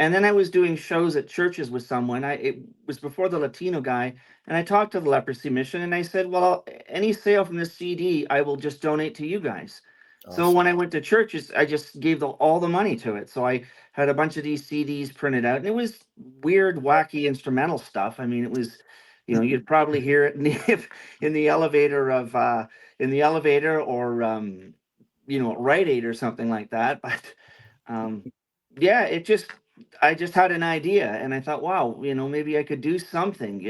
And then I was doing shows at churches with someone. It was before the Latino guy, and I talked to the leprosy mission, and I said, "Well, any sale from this CD, I will just donate to you guys." So Awesome. when I went to churches, I just gave all the money to it. So I had a bunch of these CDs printed out, and it was weird, wacky instrumental stuff. I mean, it was, you'd probably hear it in the elevator or at Rite Aid or something like that. But yeah, I just had an idea, and I thought, wow, maybe I could do something.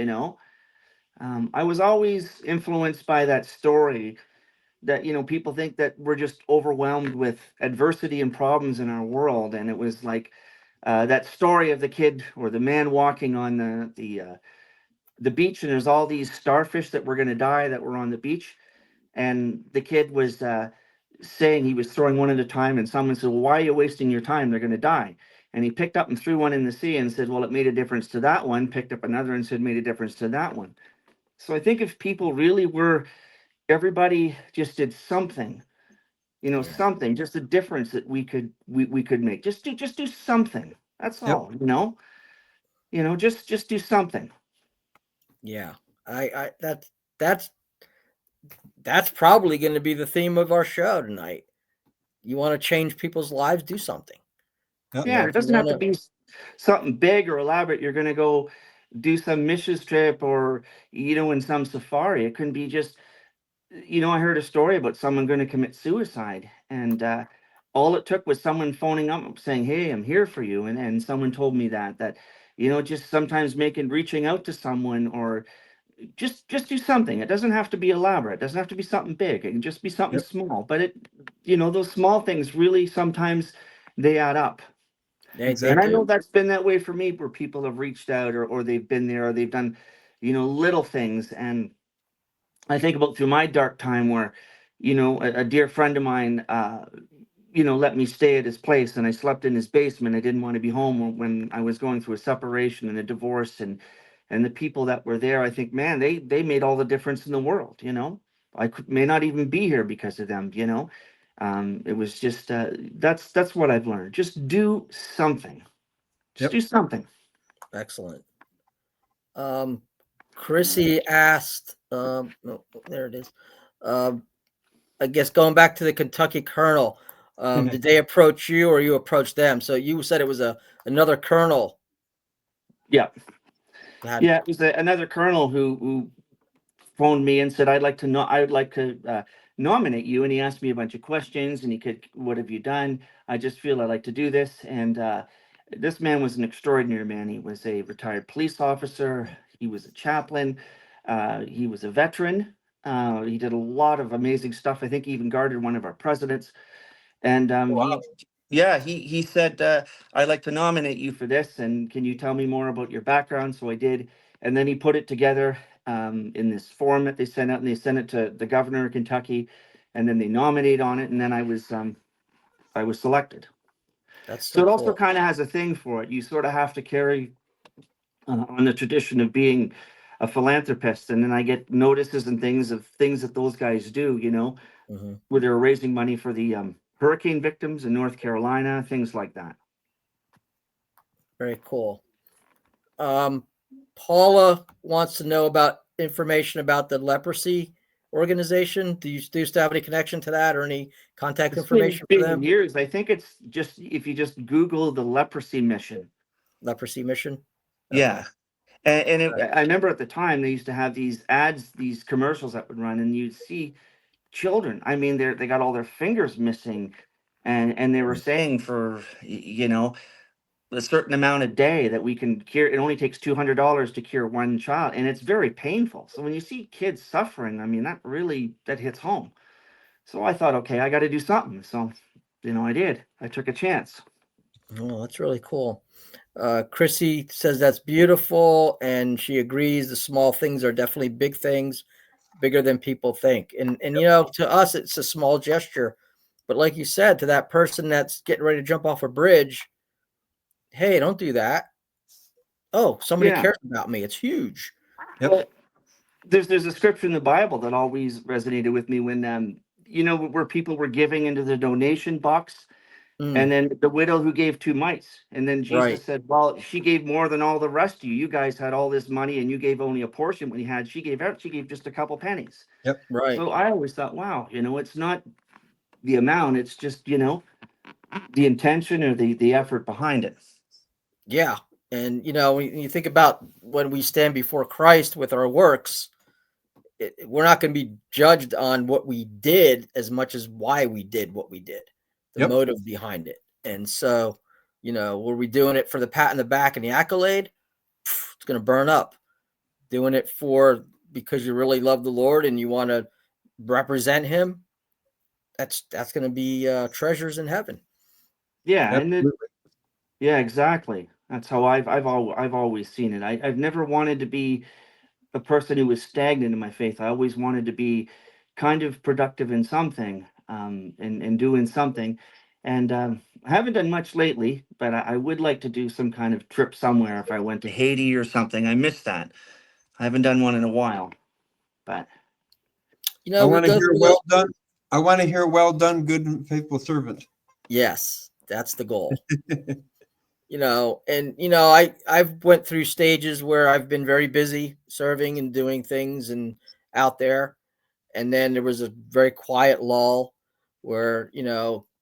I was always influenced by that story that, people think that we're just overwhelmed with adversity and problems in our world. And it was like that story of the kid or the man walking on the beach, and there's all these starfish that were going to die that were on the beach. And the kid was saying he was throwing one at a time, and someone said, well, why are you wasting your time? They're going to die. And he picked up and threw one in the sea and said, well, it made a difference to that one. Picked up another and said, made a difference to that one. So I think if people really everybody just did something, something, just a difference that we could make. Just do something. That's Yep. all. Just do something. Yeah, I that's probably going to be the theme of our show tonight. You want to change people's lives, do something. Yep. Yeah, it doesn't have to be something big or elaborate. You're going to go do some mission trip or, in some safari. It can be just, I heard a story about someone going to commit suicide, and all it took was someone phoning up saying, hey, I'm here for you. And someone told me that, just sometimes reaching out to someone, or just do something. It doesn't have to be elaborate. It doesn't have to be something big. It can just be something small. But those small things really sometimes they add up. Exactly. And I know that's been that way for me, where people have reached out or they've been there, or they've done, little things. And I think about through my dark time where, a dear friend of mine, let me stay at his place, and I slept in his basement. I didn't want to be home when I was going through a separation and a divorce, and the people that were there, I think, man, they made all the difference in the world. I may not even be here because of them. It was just that's what I've learned. Just do something. Just do something. Excellent. Chrissy asked, no, there it is. I guess going back to the Kentucky Colonel, did they approach you or you approached them? So you said it was another colonel. Yeah. Yeah, it was another colonel who phoned me and said, I would like to nominate you. And he asked me a bunch of questions, and what have you done? I just feel I'd like to do this. And this man was an extraordinary man. He was a retired police officer. He was a chaplain. He was a veteran. He did a lot of amazing stuff. I think he even guarded one of our presidents. And Wow. he said, I'd like to nominate you for this. And can you tell me more about your background? So I did. And then he put it together in this form that they sent out, and they sent it to the governor of Kentucky, and then they nominate on it. And then I was selected. That's So so it also cool. kind of has a thing for it. You sort of have to carry on the tradition of being a philanthropist, and then I get notices and things of things that those guys do, Hmm. where they're raising money for the hurricane victims in North Carolina, things like that. Very cool. Paula wants to know about information about the leprosy organization. Do you still have any connection to that or any contact It's information for been them? years. I think it's just if you just Google the leprosy mission. Leprosy mission. Okay. Yeah. I remember at the time they used to have these ads, these commercials that would run, and you'd see children. I mean, they got all their fingers missing, and they were saying for a certain amount a day that we can cure. It only takes $200 to cure one child, and it's very painful. So when you see kids suffering, I mean, that hits home. So I thought, okay, I got to do something. So, I did. I took a chance. Oh, that's really cool. Chrissy says that's beautiful, and she agrees. The small things are definitely big things, bigger than people think. And to us, it's a small gesture, but like you said, to that person that's getting ready to jump off a bridge, hey, don't do that. Oh, somebody Yeah. cares about me. It's huge. Yep. Well, there's a scripture in the Bible that always resonated with me when where people were giving into the donation box. And Mm, then the widow who gave 2 mites. And then right. Jesus said, well, she gave more than all the rest of you. You guys had all this money and you gave only a portion when you had. She gave just a couple pennies. Yep. Right. So I always thought, wow, it's not the amount, it's just, the intention or the effort behind it. Yeah. And, when you think about when we stand before Christ with our works, we're not going to be judged on what we did as much as why we did what we did, the Yep. motive behind it. And so, were we doing it for the pat in the back and the accolade? It's going to burn up. Doing it because you really love the Lord and you want to represent him, that's going to be treasures in heaven. Yeah. Absolutely. Yeah, exactly. That's how I've always seen it. I've never wanted to be a person who was stagnant in my faith. I always wanted to be kind of productive in something, and doing something. And I haven't done much lately, but I would like to do some kind of trip somewhere. If I went to Haiti or something, I missed that. I haven't done one in a while, but I We want to go hear through well done. I want to hear well done, good and faithful servant. Yes, that's the goal. I've went through stages where I've been very busy serving and doing things and out there. And then there was a very quiet lull where,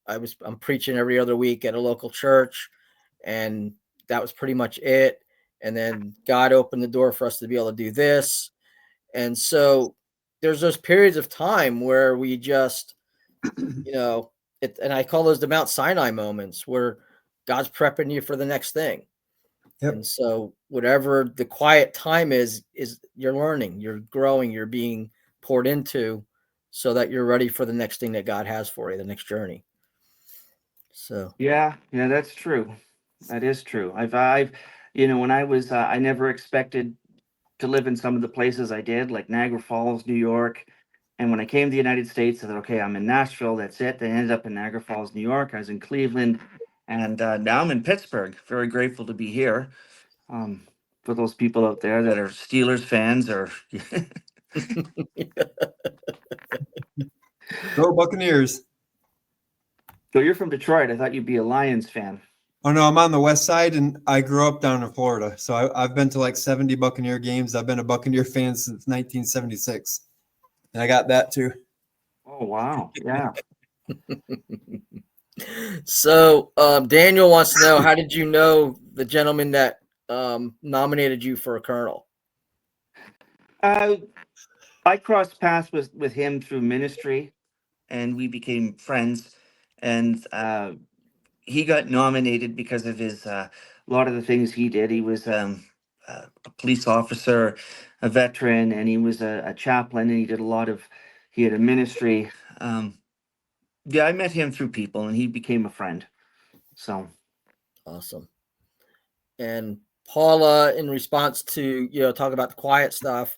I'm preaching every other week at a local church, and that was pretty much it. And then God opened the door for us to be able to do this. And so there's those periods of time where we just, and I call those the Mount Sinai moments where God's prepping you for the next thing. Yep. And so whatever the quiet time is you're learning, you're growing, you're being poured into so that you're ready for the next thing that God has for you, the next journey. So, yeah, that's true. That is true. When I was, I never expected to live in some of the places I did, like Niagara Falls, New York. And when I came to the United States, I thought, okay, I'm in Nashville. That's it. Then I ended up in Niagara Falls, New York. I was in Cleveland, and now I'm in Pittsburgh. Very grateful to be here. For those people out there that are Steelers fans, or Go Buccaneers. so you're from Detroit. I thought you'd be a Lions fan. Oh no, I'm on the west side, and I grew up down in Florida. So I've been to like 70 Buccaneer games. I've been a Buccaneer fan since 1976, and I got that too. Oh wow, yeah. So Daniel wants to know, how did you know the gentleman that nominated you for a colonel? I crossed paths with him through ministry, and we became friends. And he got nominated because of his a lot of the things he did. He was a police officer, a veteran, and he was a chaplain, and he had a ministry. Yeah, I met him through people, and he became a friend. So Awesome. And Paula, in response to, talk about the quiet stuff,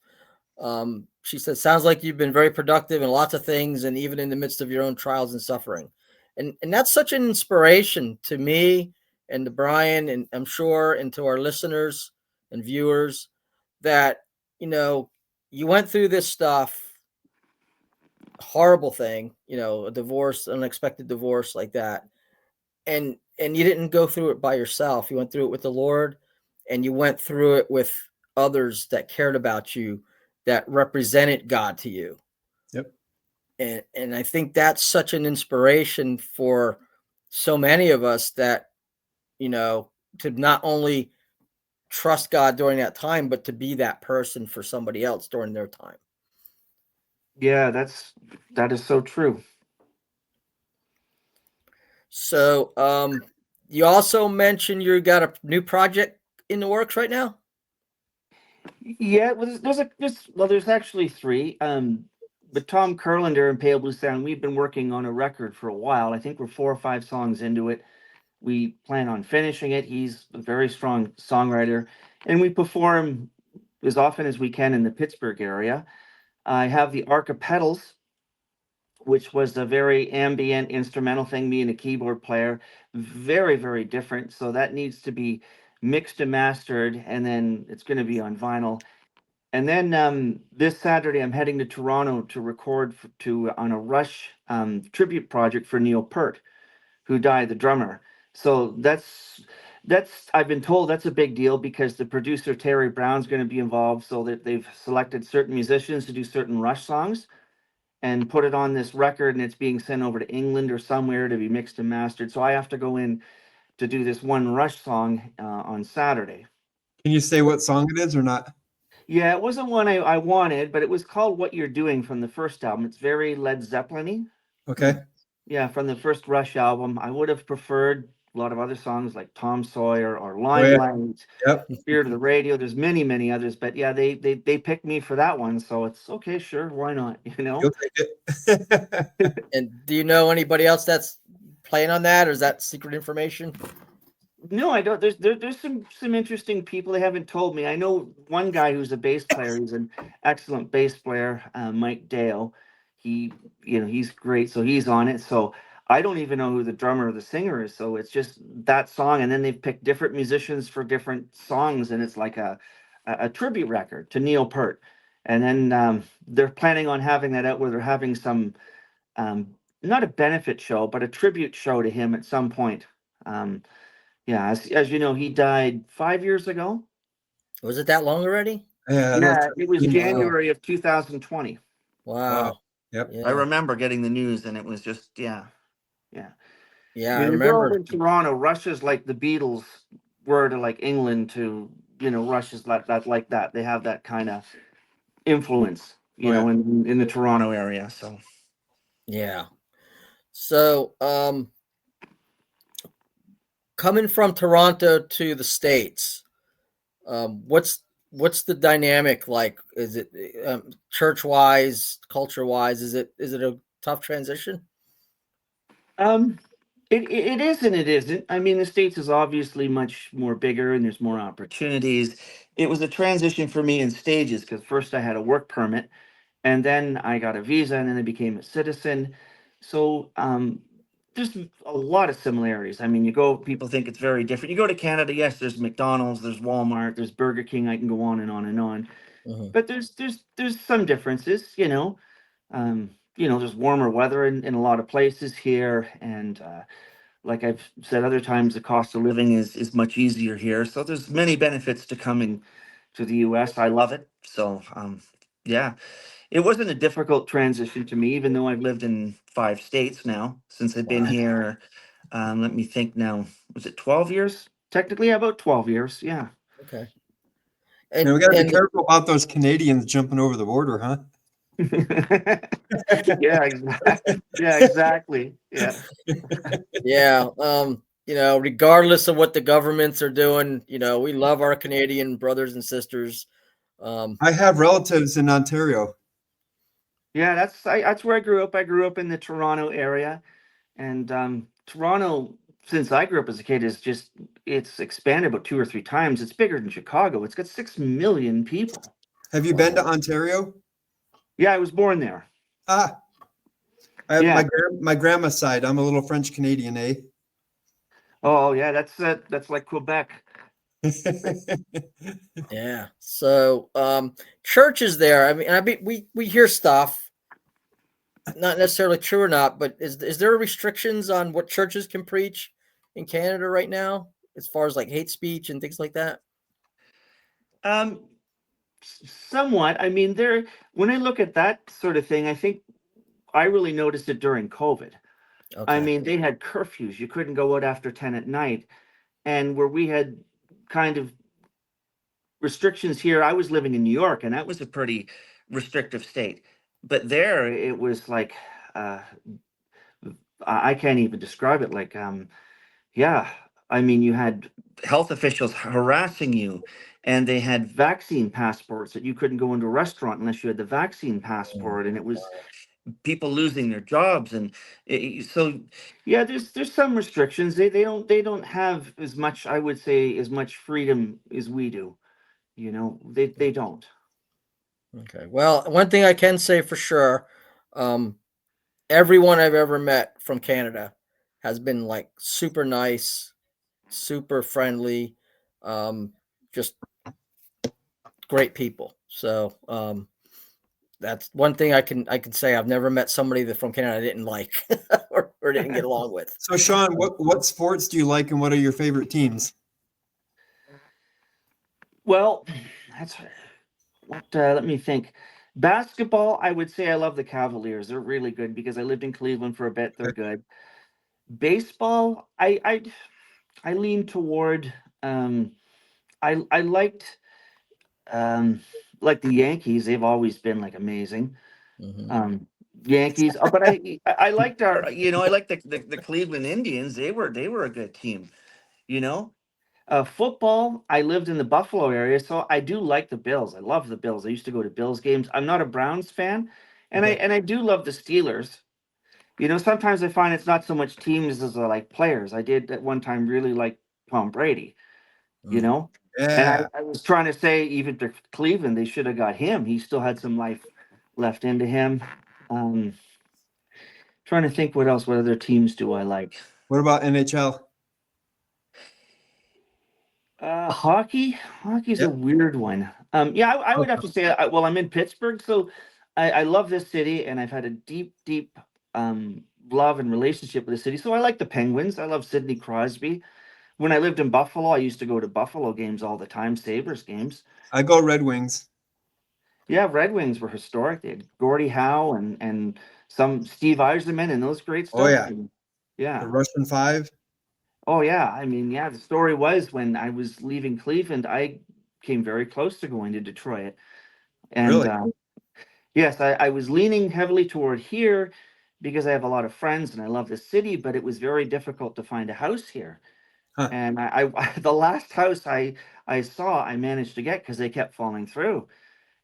she said, sounds like you've been very productive in lots of things, and even in the midst of your own trials and suffering. And that's such an inspiration to me and to Brian, and I'm sure, and to our listeners and viewers, that, you went through this stuff, horrible thing, a divorce, unexpected divorce like that. And you didn't go through it by yourself. You went through it with the Lord, and you went through it with others that cared about you, that represented God to you. Yep. And I think that's such an inspiration for so many of us, that, to not only trust God during that time, but to be that person for somebody else during their time. yeah, that is so true. So, you also mentioned you got a new project in the works right now. Yeah, well, there's actually three. But Tom Kurlander and Pale Blue Sound, we've been working on a record for a while. I think we're 4 or 5 songs into it. We plan on finishing it. He's a very strong songwriter, and we perform as often as we can in the Pittsburgh area. I have the Archipedals, which was a very ambient instrumental thing, me and a keyboard player. Very, very different. So that needs to be mixed and mastered, and then it's going to be on vinyl. And then this Saturday, I'm heading to Toronto to record on a Rush tribute project for Neil Peart, who died, the drummer. So that's I've been told that's a big deal, because the producer Terry Brown's going to be involved, so that they've selected certain musicians to do certain Rush songs and put it on this record, and it's being sent over to England or somewhere to be mixed and mastered. So I have to go in to do this one Rush song on Saturday. Can you say what song it is or not? Yeah, it wasn't one I wanted, but it was called What You're Doing from the first album. It's very Led Zeppelin-y. Okay. Yeah, from the first Rush album. I would have preferred a lot of other songs like Tom Sawyer or Limelight, Yep. Spirit of the Radio. There's many, many others, but yeah, they picked me for that one, so it's okay, sure, why not? You'll take it. And do you know anybody else that's playing on that, or is that secret information? No, I don't. There's some interesting people they haven't told me. I know one guy who's a bass player. He's an excellent bass player, Mike Dale. He's great. So he's on it. So I don't even know who the drummer or the singer is. So it's just that song, and then they've picked different musicians for different songs, and it's like a tribute record to Neil Peart. And then they're planning on having that out where they're having some not a benefit show, but a tribute show to him at some point. Yeah, as you know, he died 5 years ago. Was it that long already? Yeah, it was Wow. January of 2020. Wow. Yep. Yeah. I remember getting the news, and it was just, yeah. Yeah, When I you grow remember. up in Toronto, Russia's like the Beatles were to like England to, Russia's like that. They have that kind of influence, in the Toronto area. So Yeah. So, coming from Toronto to the States, what's the dynamic like? Is it church wise, culture wise? Is it a tough transition? It is and it isn't. I mean, the States is obviously much more bigger and there's more opportunities. It was a transition for me in stages, because first I had a work permit, and then I got a visa, and then I became a citizen. So there's a lot of similarities. I mean, people think it's very different. You go to Canada, yes, there's McDonald's, there's Walmart, there's Burger King. I can go on and on and on. Mhm. But there's some differences, there's warmer weather in a lot of places here, and like I've said other times, the cost of living is much easier here. So there's many benefits to coming to the U.S. I love it. So yeah, it wasn't a difficult transition to me, even though I've lived in 5 states now since I've been Wow. here. Let me think now. Was it 12 years? Technically, about 12 years. Yeah. Okay. And we got to be careful about those Canadians jumping over the border, huh? Yeah, exactly. Yeah, exactly. Yeah. Yeah. regardless of what the governments are doing, we love our Canadian brothers and sisters. I have relatives in Ontario. Yeah, that's where I grew up. I grew up in the Toronto area, and Toronto, since I grew up as a kid, it's expanded about 2 or 3 times. It's bigger than Chicago. It's got 6 million people. Have you been to Ontario? Yeah, I was born there. Ah, I have Yeah. my grandma's side. I'm a little French Canadian, eh? Oh yeah, that's like Quebec. Yeah. So churches there. We hear stuff, not necessarily true or not, but is there restrictions on what churches can preach in Canada right now, as far as like hate speech and things like that? Um, Somewhat. I mean, when I look at that sort of thing, I think I really noticed it during COVID. I Okay. mean, they had curfews. You couldn't go out after 10 at night. And where we had kind of restrictions here, I was living in New York, and that was a pretty restrictive state. But there, it was like, uh, I can't even describe it. Like, yeah, I mean, you had health officials harassing you, and they had vaccine passports that you couldn't go into a restaurant unless you had the vaccine passport, and it was people losing their jobs, and so yeah, there's some restrictions. They don't have as much, I would say, as much freedom as we do. They don't. Okay. Well, one thing I can say for sure, um, everyone I've ever met from Canada has been like super nice, super friendly, just great people. So that's one thing I can say. I've never met somebody that from Canada I didn't like or didn't get along with. So, Sean, what sports do you like, and what are your favorite teams? Well, that's what. Let me think. Basketball, I would say I love the Cavaliers. They're really good because I lived in Cleveland for a bit. They're good. Baseball, I lean toward. I like the Yankees. They've always been like amazing. Mhm. Um, Yankees, but I liked I like the Cleveland Indians. They were a good team. You know, football. I lived in the Buffalo area, so I do like the Bills. I love the Bills. I used to go to Bills games. I'm not a Browns fan, and I Okay. and I do love the Steelers. Sometimes I find it's not so much teams as I like players. I did at one time really like Tom Brady. You Mm. know, and Yeah. I was trying to say even to Cleveland, they should have got him. He still had some life left into him. Um, Trying to think what other teams do I like? What about NHL? Hockey's a Yep. weird one. Yeah, I would have Okay. to say, well, I'm in Pittsburgh, so I love this city, and I've had a deep, deep love and relationship with the city. So I like the Penguins. I love Sidney Crosby. When I lived in Buffalo, I used to go to Buffalo games all the time, Sabres games. I go Red Wings. Yeah, Red Wings were historic. They had Gordie Howe and some Steve Yzerman and those great Oh stuff. yeah, And the yeah. Russian Five. Oh yeah. I mean, yeah, the story was when I was leaving Cleveland, I came very close to going to Detroit. And Really? yes, I was leaning heavily toward here because I have a lot of friends and I love the city, but it was very difficult to find a house here. Huh. And the last house I saw, I managed to get because they kept falling through.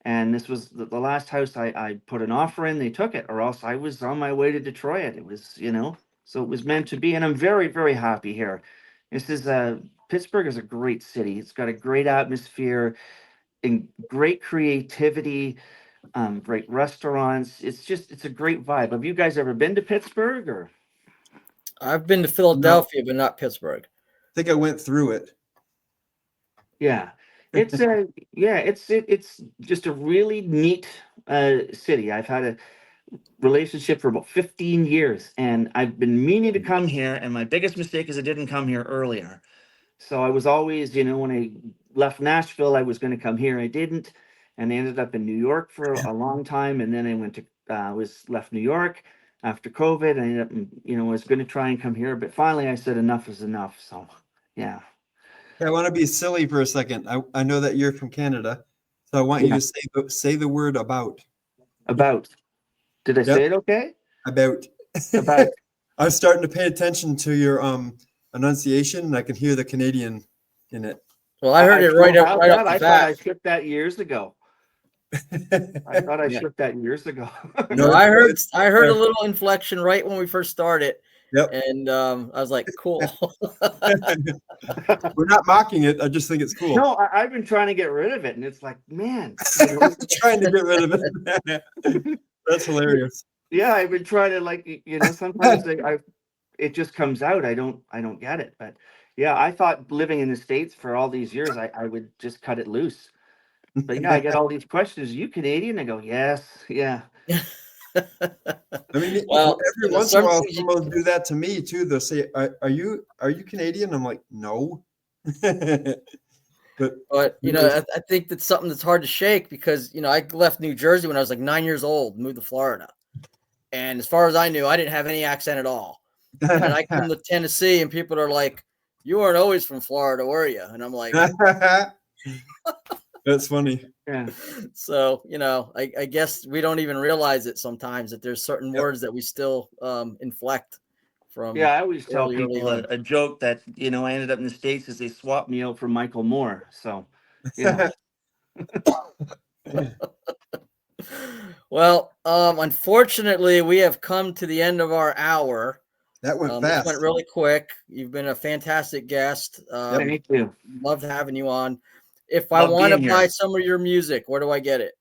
And this was the last house I put an offer in. They took it, or else I was on my way to Detroit. It was, so it was meant to be. And I'm very, very happy here. This is Pittsburgh is a great city. It's got a great atmosphere and great creativity, great restaurants. It's a great vibe. Have you guys ever been to Pittsburgh or? I've been to No, Philadelphia, but not Pittsburgh. I think I went through it. Yeah, it's it's just a really neat city. I've had a relationship for about 15 years, and I've been meaning to come here, and my biggest mistake is I didn't come here earlier. So I was always, when I left Nashville, I was going to come here. I didn't, and I ended up in New York for a long time, and then I went to was left New York after COVID. I ended up, was going to try and come here, but finally I said enough is enough. So yeah, Hey, I want to be silly for a second. I know that you're from Canada, so I want you yeah. to say the word about. About, did I Yep, say it okay? about. About, I was starting to pay attention to your enunciation, and I can hear the Canadian in it. Well, I heard it still right have up, right that. off the I thought I bat. shipped that years ago. I thought I Yeah. shipped that years ago. No, No, I heard it's- a little inflection right when we first started, Yep. and I was like, cool. We're not mocking it. I just think it's cool. No, I've been trying to get rid of it, and it's like, man, you know, Trying to get rid of it. That's hilarious. yeah, I've been trying to sometimes it just comes out. I don't get it, but yeah, I thought living in the States for all these years, I would just cut it loose. But yeah, I get all these questions. Are you Canadian? I go, yes, yeah. I mean, Well, every once in a while, sometimes someone will do that to me too. They'll say, "Are you Canadian?" I'm like, "No." But I think that's something that's hard to shake because I left New Jersey when I was like 9 years old, moved to Florida, and as far as I knew, I didn't have any accent at all. And then I come to Tennessee, and people are like, "You weren't always from Florida, were you?" And I'm like, That's funny. Yeah. so I guess we don't even realize it sometimes that there's certain Yep. words that we still inflect from. Yeah, I always tell early people on. a joke that I ended up in the States is they swapped me out for Michael Moore. So yeah. Well, unfortunately, we have come to the end of our hour. That went This fast. went really quick. You've been a fantastic guest. Thank you. Loved having you on. If I Love want to being buy here. some of your music, where do I get it?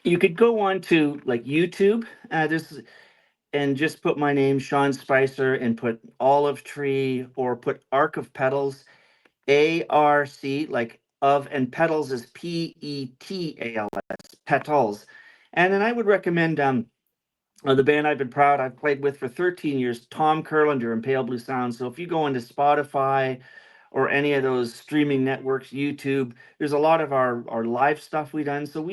You could go on to like YouTube, and just put my name, Sean Spicer, and put Olive Tree or put Arc of Petals, ARC, like of, and petals is PETALS, petals. And then I would recommend the band I've played with for 13 years, Tom Kurlander and Pale Blue Sound. So if you go into Spotify or any of those streaming networks, YouTube, there's a lot of our live stuff we've done. So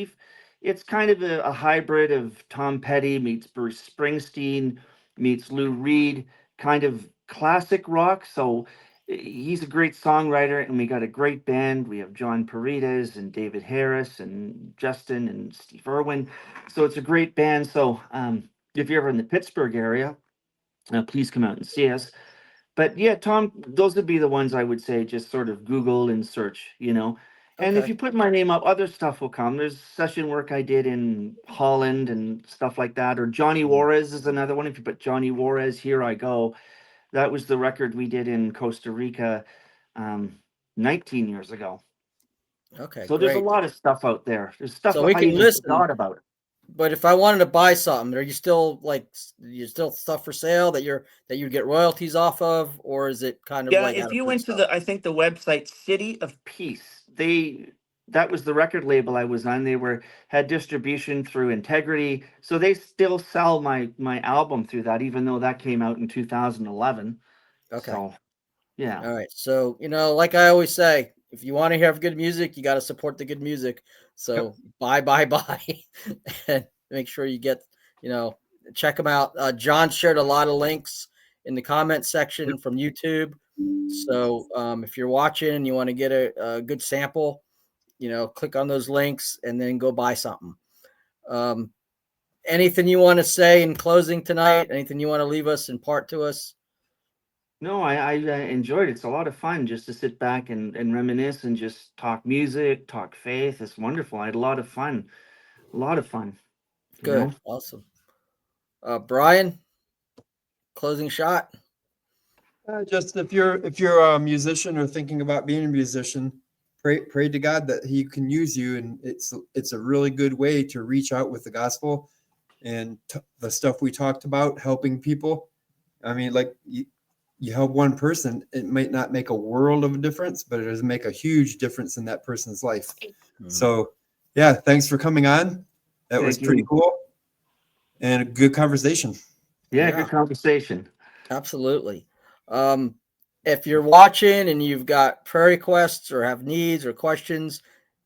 it's kind of a hybrid of Tom Petty meets Bruce Springsteen meets Lou Reed, kind of classic rock. So he's a great songwriter, and we got a great band. We have John Paredes and David Harris and Justin and Steve Irwin. So it's a great band. So if you're ever in the Pittsburgh area, please come out and see us. But yeah, Tom, those would be the ones I would say just sort of Google and search, And if Okay. you put my name up, other stuff will come. There's session work I did in Holland and stuff like that. Or Johnny Juarez is another one. If you put Johnny Juarez, Here I Go. That was the record we did in Costa Rica 19 years ago. Okay. So there's a lot of stuff out there. There's stuff So we I can even listen. forgot about. But if I wanted to buy something, are you still stuff for sale that you get royalties off of, or is it kind of Yeah, like if you went to I think the website City of Peace, that was the record label I was on. They had distribution through Integrity, so they still sell my album through that, even though that came out in 2011. Okay. So, yeah. All right. So, like I always say, if you want to hear good music, you got to support the good music. So buy, and make sure you get, check them out. John shared a lot of links in the comment section from YouTube. So if you're watching and you want to get a good sample, click on those links and then go buy something. Anything you want to say in closing tonight? Anything you want to leave us, impart to us? No, I enjoyed it. It's a lot of fun just to sit back and reminisce and just talk music, talk faith. It's wonderful. I had a lot of fun. Good. Awesome. Brian, closing shot. Just if you're a musician or thinking about being a musician, pray to God that He can use you, and it's a really good way to reach out with the gospel and the stuff we talked about, helping people. I mean, like you help one person, it might not make a world of a difference, but it does make a huge difference in that person's life. Mm-hmm. So, yeah, thanks for coming on. That was pretty cool and a good conversation. Yeah, good conversation. Absolutely. If you're watching and you've got prayer requests or have needs or questions,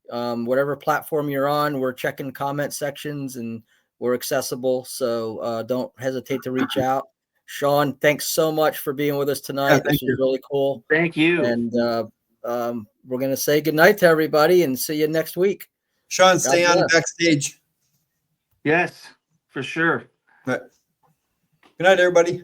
whatever platform you're on, we're checking comment sections and we're accessible. So don't hesitate to reach out. Sean, thanks so much for being with us tonight. This was really cool. Thank you. And we're going to say goodnight to everybody and see you next week. Sean, stay on backstage. Yes, for sure. Good night, everybody.